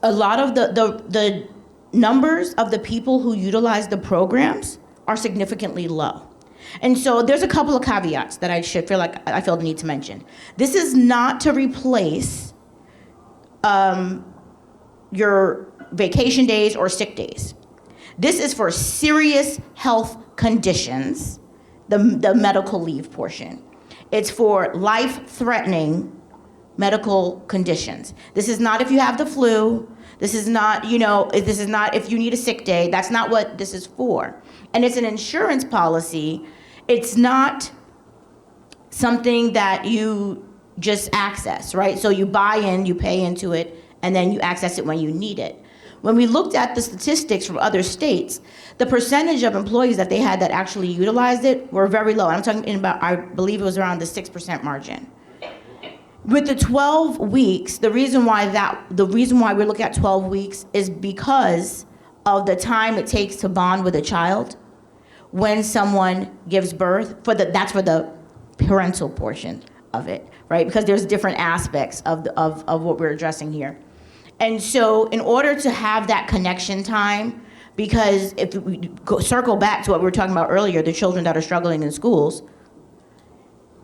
a lot of the numbers of the people who utilize the programs are significantly low. And so there's a couple of caveats that I feel the need to mention. This is not to replace your vacation days or sick days. This is for serious health conditions, the medical leave portion. It's for life-threatening medical conditions. This is not if you have the flu. This is not, this is not if you need a sick day. That's not what this is for. And it's an insurance policy. It's not something that you just access, right? So you buy in, you pay into it, and then you access it when you need it. When we looked at the statistics from other states, the percentage of employees that they had that actually utilized it were very low. I'm talking about, I believe it was around the 6% margin. With the 12 weeks, the reason why we're looking at 12 weeks is because of the time it takes to bond with a child when someone gives birth. That's for the parental portion of it, right? Because there's different aspects of what we're addressing here. And so in order to have that connection time, because if we circle back to what we were talking about earlier, the children that are struggling in schools,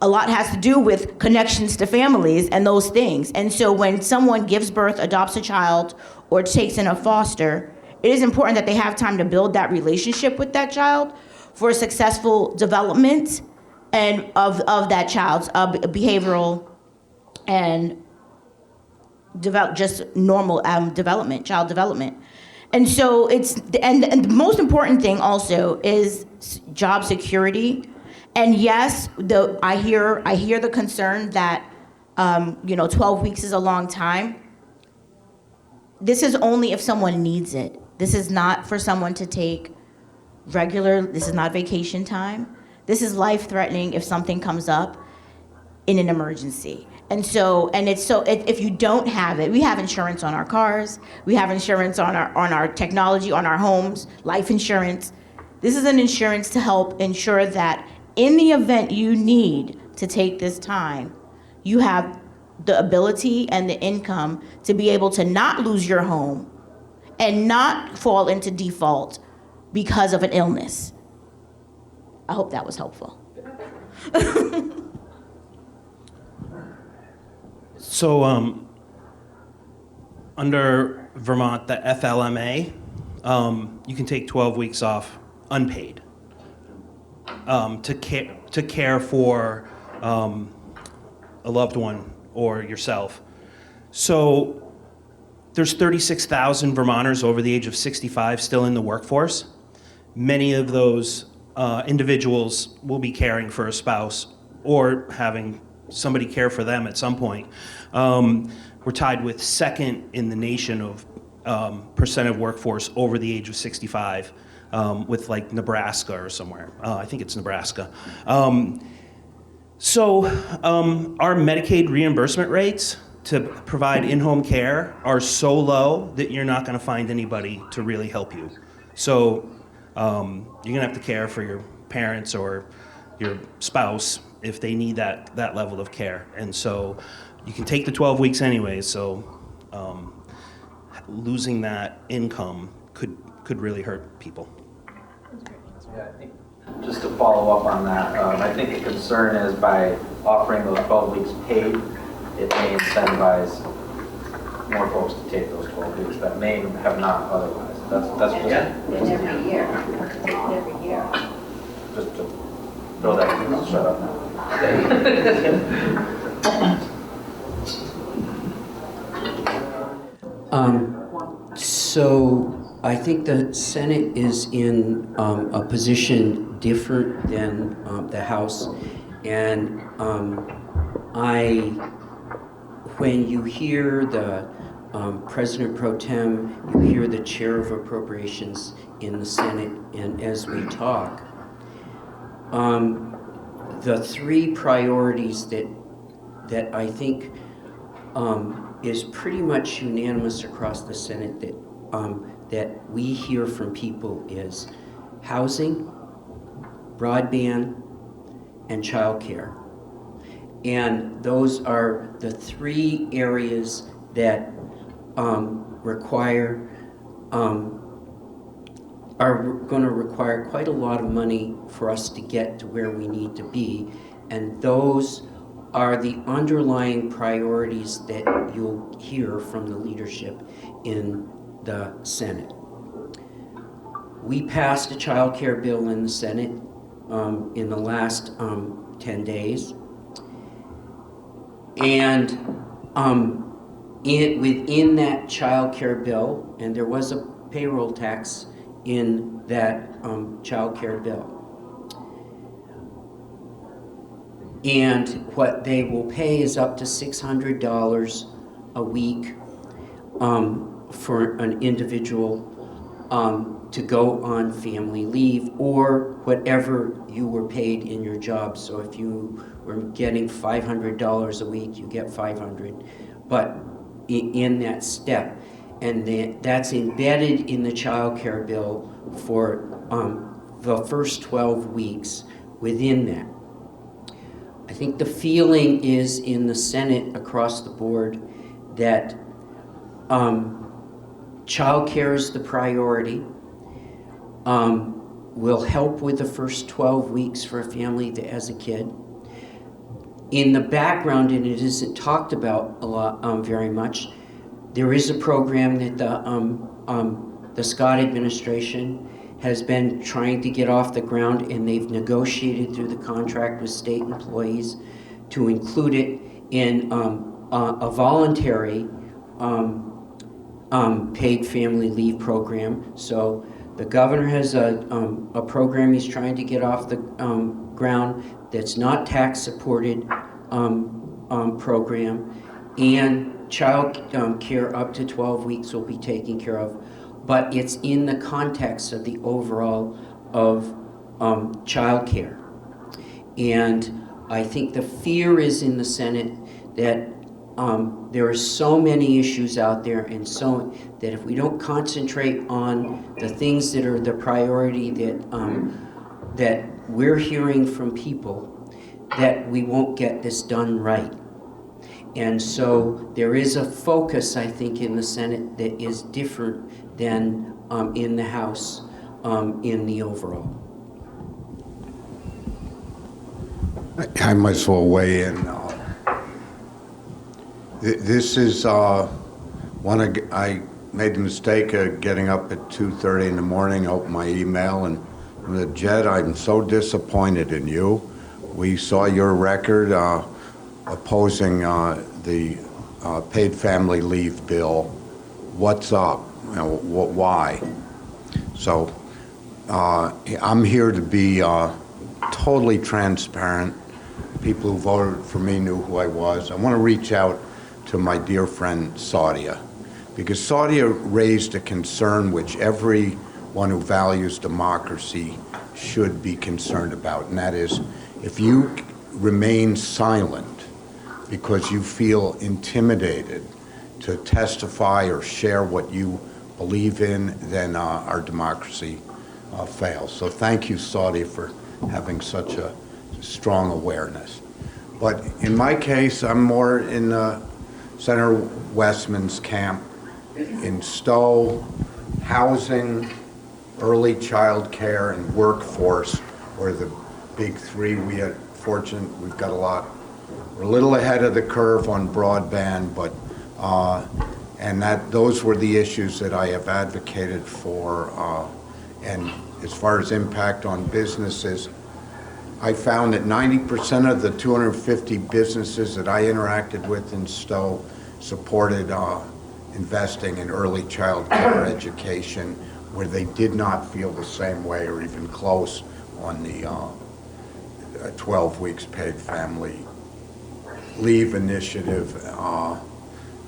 a lot has to do with connections to families and those things. And so when someone gives birth, adopts a child, or takes in a foster, it is important that they have time to build that relationship with that child for child development and of that child's behavioral and just normal child development. And so and the most important thing also is job security. And yes, I hear the concern that 12 weeks is a long time. This is only if someone needs it. This is not for someone to take this is not vacation time. This is life-threatening if something comes up in an emergency. And if you don't have it, we have insurance on our cars, we have insurance on our technology, on our homes, life insurance. This is an insurance to help ensure that in the event you need to take this time, you have the ability and the income to be able to not lose your home and not fall into default because of an illness. I hope that was helpful. So under Vermont, the FLMA, you can take 12 weeks off unpaid to care for a loved one or yourself. So there's 36,000 Vermonters over the age of 65 still in the workforce. Many of those individuals will be caring for a spouse or having somebody care for them at some point. We're tied with second in the nation of percent of workforce over the age of 65, with like Nebraska or somewhere. I think it's Nebraska. So our Medicaid reimbursement rates to provide in-home care are so low that you're not going to find anybody to really help you. So you're going to have to care for your parents or your spouse if they need that level of care. And so you can take the 12 weeks anyway, so losing that income could really hurt people. Yeah, I think just to follow up on that, I think the concern is by offering those 12 weeks paid, it may incentivize more folks to take those 12 weeks that may have not otherwise. That's just every year. Just to throw that. Shut up now. So I think the Senate is in a position different than the House, and when you hear the President Pro Tem, you hear the Chair of Appropriations in the Senate, and as we talk, the three priorities that I think is pretty much unanimous across the Senate that we hear from people is housing, broadband, and childcare. And those are the three areas that are going to require quite a lot of money for us to get to where we need to be. And those are the underlying priorities that you'll hear from the leadership in the Senate. We passed a child care bill in the Senate in the last 10 days. And within that child care bill, and there was a payroll tax in that child care bill. And what they will pay is up to $600 a week for an individual to go on family leave, or whatever you were paid in your job. So if you were getting $500 a week, you get $500, but in that step. And that's embedded in the child care bill for the first 12 weeks within that. I think the feeling is in the Senate across the board that child care is the priority. Will help with the first 12 weeks for a family that has a kid. In the background, and it isn't talked about a lot, very much, there is a program that the Scott administration has been trying to get off the ground, and they've negotiated through the contract with state employees to include it in a voluntary paid family leave program. So the governor has a program he's trying to get off the ground that's not tax supported program, and child care up to 12 weeks will be taken care of, but it's in the context of the overall of child care. And I think the fear is in the Senate that there are so many issues out there, and so that if we don't concentrate on the things that are the priority that we're hearing from people, that we won't get this done right. And so there is a focus, I think, in the Senate that is different than in the House in the overall. I might as well weigh in. This is I made the mistake of getting up at 2:30 in the morning, opened my email, and Jed, I'm so disappointed in you. We saw your record opposing the paid family leave bill. What's up? You know, why? So I'm here to be totally transparent. People who voted for me knew who I was. I want to reach out to my dear friend Saudia, because Saudia raised a concern which everyone who values democracy should be concerned about, and that is, if you remain silent because you feel intimidated to testify or share what you believe in, then our democracy fails. So thank you, Saudia, for having such a strong awareness. But in my case, I'm more in Senator Westman's camp, in Stowe, housing, early child care, and workforce are the big three. We've got a lot. We're a little ahead of the curve on broadband, but those were the issues that I have advocated for. And as far as impact on businesses, I found that 90% of the 250 businesses that I interacted with in Stowe supported investing in early child care education, where they did not feel the same way or even close on the 12 weeks paid family leave initiative.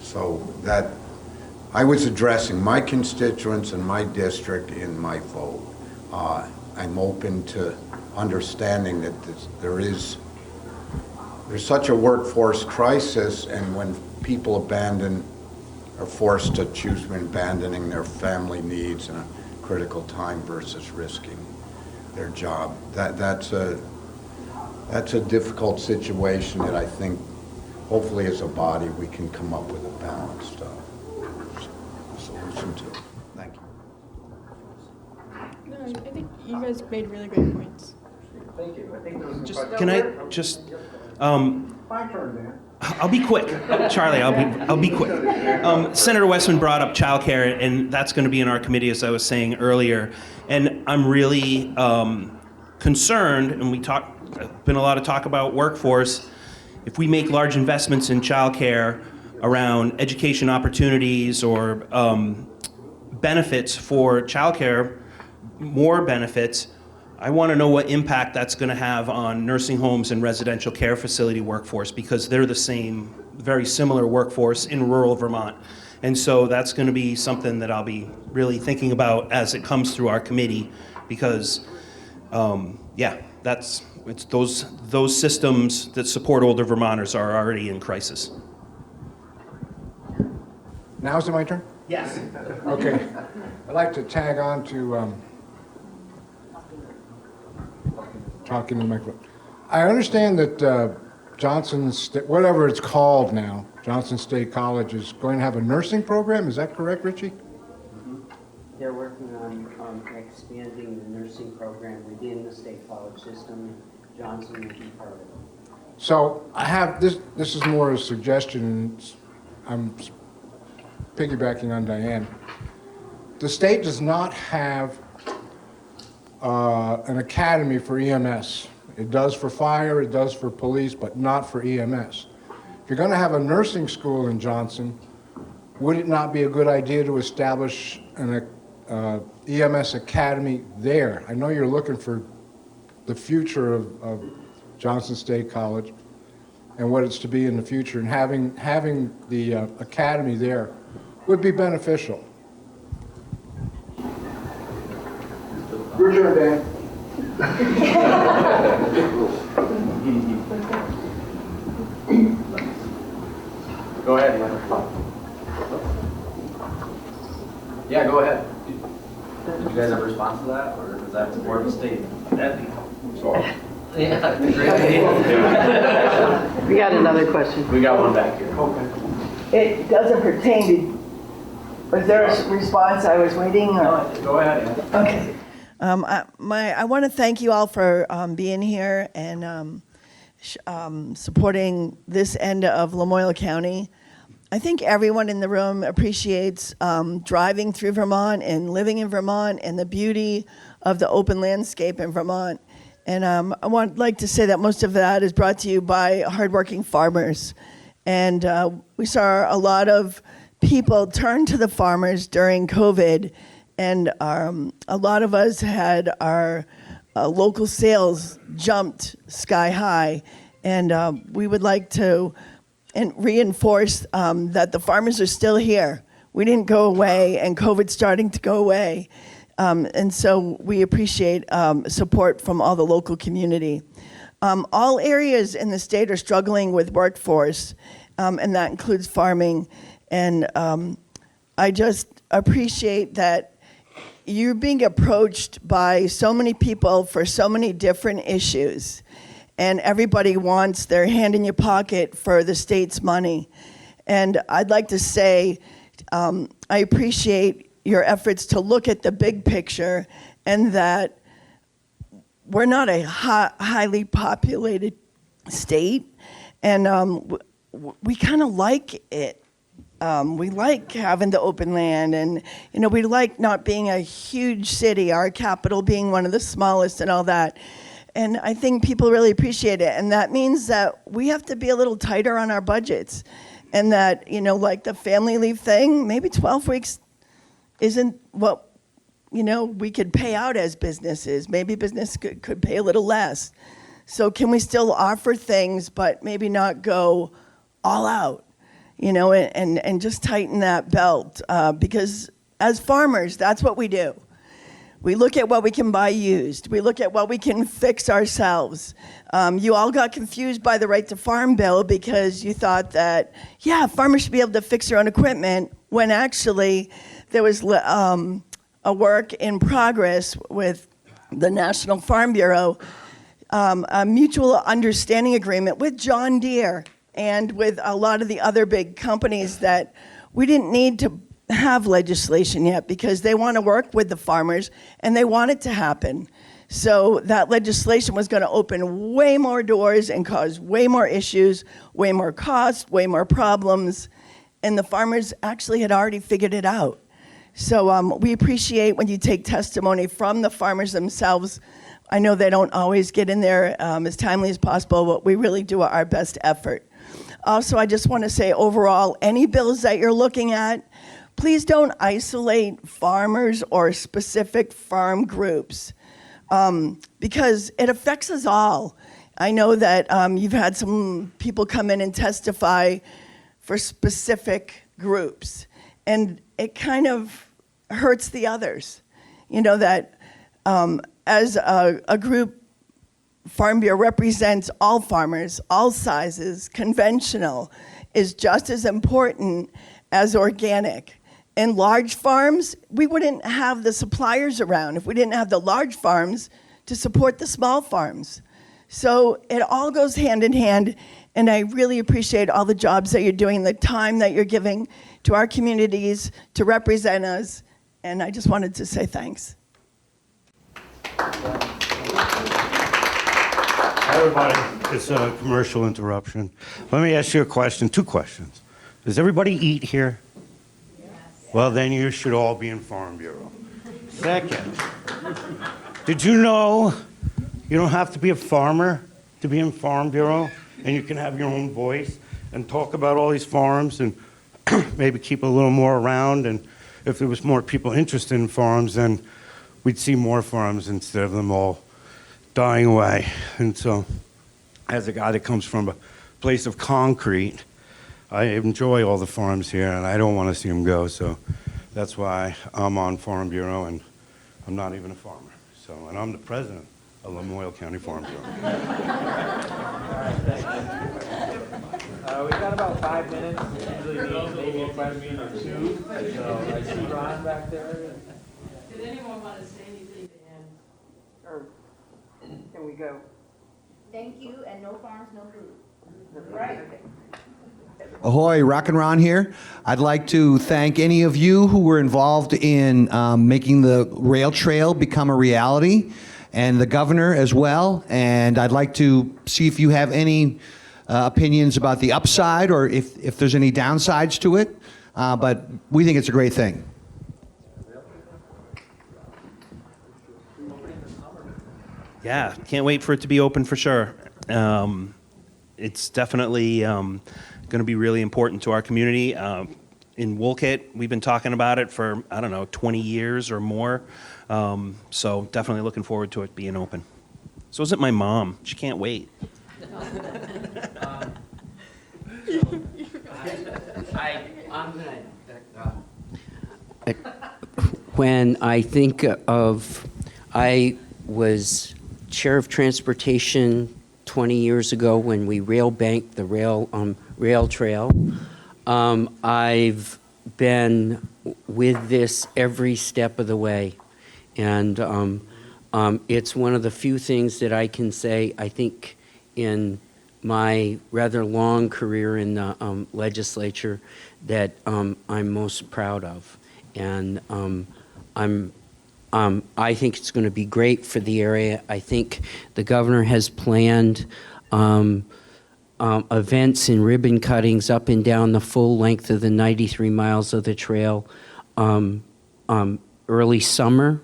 So that I was addressing my constituents and my district in my vote. I'm open to understanding that there's such a workforce crisis, and when people are forced to choose between abandoning their family needs in a critical time versus risking their job, that's a difficult situation that I think, hopefully as a body, we can come up with a balanced solution to. Thank you. No, I think you guys made really great points. Thank you. I think those my turn, man. I'll be quick, Charlie. I'll be quick. Senator Westman brought up childcare, and that's going to be in our committee, as I was saying earlier. And I'm really concerned, and been a lot of talk about workforce. If we make large investments in childcare, around education opportunities or benefits for childcare, more benefits, I want to know what impact that's going to have on nursing homes and residential care facility workforce, because they're the same, very similar workforce in rural Vermont. And so that's going to be something that I'll be really thinking about as it comes through our committee, because it's those systems that support older Vermonters are already in crisis. Now is it my turn? Yes. Okay. I'd like to tag on to talking to the microphone. I understand that Johnson State, whatever it's called now, Johnson State College is going to have a nursing program. Is that correct, Richie? They're working on expanding the nursing program within the state college system. Johnson will be part of it. So I have this. This is more a suggestion. I'm piggybacking on Diane. The state does not have an academy for EMS. It does for fire, it does for police, but not for EMS. If you're going to have a nursing school in Johnson, would it not be a good idea to establish an EMS academy there? I know you're looking for the future of Johnson State College and what it's to be in the future, and having the academy there would be beneficial. Your turn, Dan. Go ahead, Yeah, go ahead. Did you guys have a response to that, or is that more of a statement? Yeah, great idea. We got another question. We got one back here. Okay. It doesn't pertain to, was there a response I was waiting? Or? No, go ahead. Okay. I want to thank you all for being here and supporting this end of Lamoille County. I think everyone in the room appreciates driving through Vermont and living in Vermont and the beauty of the open landscape in Vermont. And I would like to say that most of that is brought to you by hardworking farmers. And we saw a lot of people turn to the farmers during COVID, and a lot of us had our local sales jumped sky high. And we would like to reinforce that the farmers are still here. We didn't go away, and COVID's starting to go away. And so we appreciate support from all the local community. All areas in the state are struggling with workforce, and that includes farming. And I just appreciate that you're being approached by so many people for so many different issues. And everybody wants their hand in your pocket for the state's money. And I'd like to say, I appreciate your efforts to look at the big picture, and that we're not a highly populated state, and we kind of like it. We like having the open land, and we like not being a huge city, our capital being one of the smallest and all that. And I think people really appreciate it, and that means that we have to be a little tighter on our budgets, and that, like the family leave thing, maybe 12 weeks isn't what, we could pay out as businesses. Maybe business could pay a little less. So can we still offer things, but maybe not go all out, and just tighten that belt? Because as farmers, that's what we do. We look at what we can buy used. We look at what we can fix ourselves. You all got confused by the Right to Farm bill because you thought that, farmers should be able to fix their own equipment, when actually there was a work in progress with the National Farm Bureau, a mutual understanding agreement with John Deere and with a lot of the other big companies that we didn't need to have legislation yet, because they want to work with the farmers and they want it to happen. So that legislation was going to open way more doors and cause way more issues, way more costs, way more problems. And the farmers actually had already figured it out. So we appreciate when you take testimony from the farmers themselves. I know they don't always get in there as timely as possible, but we really do our best effort. Also, I just want to say overall, any bills that you're looking at, please don't isolate farmers or specific farm groups because it affects us all. I know that you've had some people come in and testify for specific groups, and it kind of hurts the others. You know, that as a group, Farm Bureau represents all farmers, all sizes. Conventional is just as important as organic. In large farms, we wouldn't have the suppliers around if we didn't have the large farms to support the small farms. So it all goes hand in hand, and I really appreciate all the jobs that you're doing, the time that you're giving to our communities to represent us, and I just wanted to say thanks. Hi, everybody. It's a commercial interruption. Let me ask you a question, 2 questions. Does everybody eat here? Yes. Well, then you should all be in Farm Bureau. Second, did you know you don't have to be a farmer to be in Farm Bureau, and you can have your own voice and talk about all these farms and maybe keep a little more around, and if there was more people interested in farms, then we'd see more farms instead of them all dying away. And so, as a guy that comes from a place of concrete, I enjoy all the farms here, and I don't want to see them go, so that's why I'm on Farm Bureau, and I'm not even a farmer. So, and I'm the president of Lamoille County Farm Bureau. We've got about 5 minutes. Usually maybe a question or 2. So I see Ron back there. Did anyone want to say anything to him? Or can we go? Thank you, and no farms, no food. Right. Ahoy, Rock and Ron here. I'd like to thank any of you who were involved in making the rail trail become a reality, and the governor as well. And I'd like to see if you have any opinions about the upside or if there's any downsides to it. But we think it's a great thing. Yeah, can't wait for it to be open for sure. It's definitely going to be really important to our community. In Wolcott, we've been talking about it for, 20 years or more. So definitely looking forward to it being open. So is it my mom. She can't wait. When I think of, I was chair of transportation 20 years ago when we rail banked the rail trail. I've been with this every step of the way, and it's one of the few things that I can say, I think, in my rather long career in the legislature that I'm most proud of. And I think it's going to be great for the area. I think the governor has planned events and ribbon cuttings up and down the full length of the 93 miles of the trail early summer.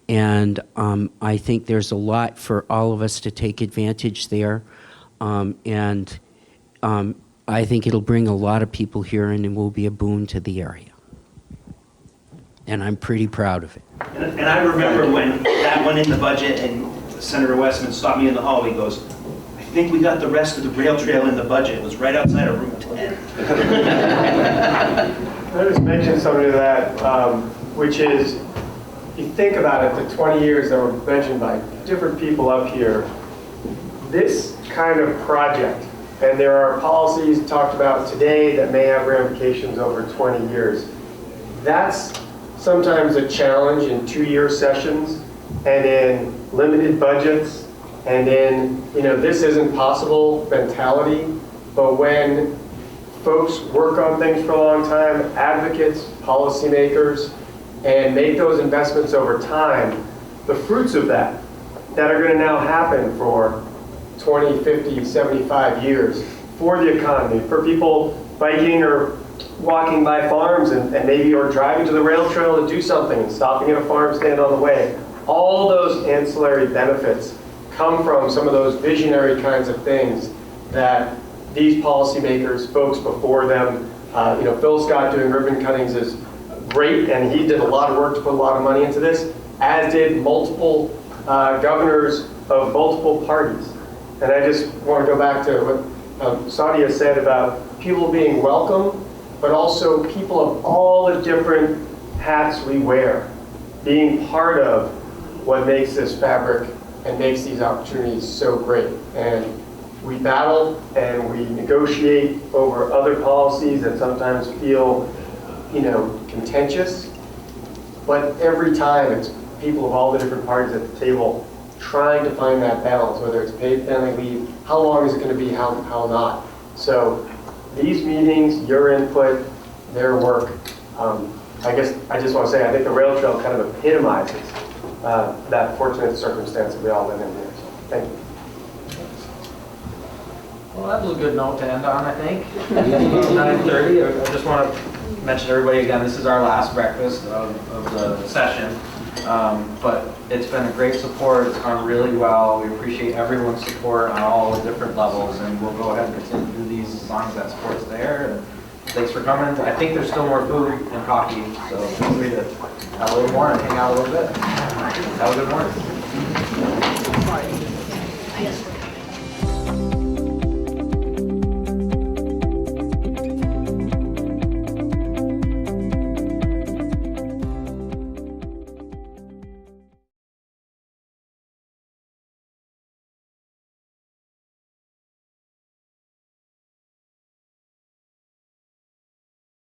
And I think there's a lot for all of us to take advantage there. And I think it'll bring a lot of people here, and it will be a boon to the area. And I'm pretty proud of it. And I remember when that went in the budget and Senator Westman stopped me in the hall. He goes, I think we got the rest of the rail trail in the budget. It was right outside of Route 10. I just mentioned something to that, which is, you think about it, the 20 years that were mentioned by different people up here, this kind of project, and there are policies talked about today that may have ramifications over 20 years. That's sometimes a challenge in 2-year sessions and in limited budgets and in, this isn't possible mentality. But when folks work on things for a long time, advocates, policymakers, and make those investments over time, the fruits of that are going to now happen for 20, 50, 75 years for the economy, for people biking or walking by farms and maybe or driving to the rail trail to do something and stopping at a farm stand on the way. All those ancillary benefits come from some of those visionary kinds of things that these policymakers, folks before them. Phil Scott doing ribbon cuttings is great, and he did a lot of work to put a lot of money into this, as did multiple governors of multiple parties. And I just want to go back to what Saudia said about people being welcome, but also people of all the different hats we wear, being part of what makes this fabric and makes these opportunities so great. And we battle and we negotiate over other policies that sometimes feel, contentious. But every time it's people of all the different parties at the table trying to find that balance, whether it's paid family leave, how long is it going to be, how not. So these meetings, your input, their work, I guess I just want to say I think the rail trail kind of epitomizes that fortunate circumstance that we all live in here. So thank you. Well, that was a good note to end on, I think. 9:30. I just want to mention to everybody again, this is our last breakfast of the session. But it's been a great support. It's gone really well. We appreciate everyone's support on all the different levels, and we'll go ahead and continue to do these as long as that support's there. And thanks for coming. I think there's still more food and coffee, so feel free to have a little more and hang out a little bit. Have a good morning.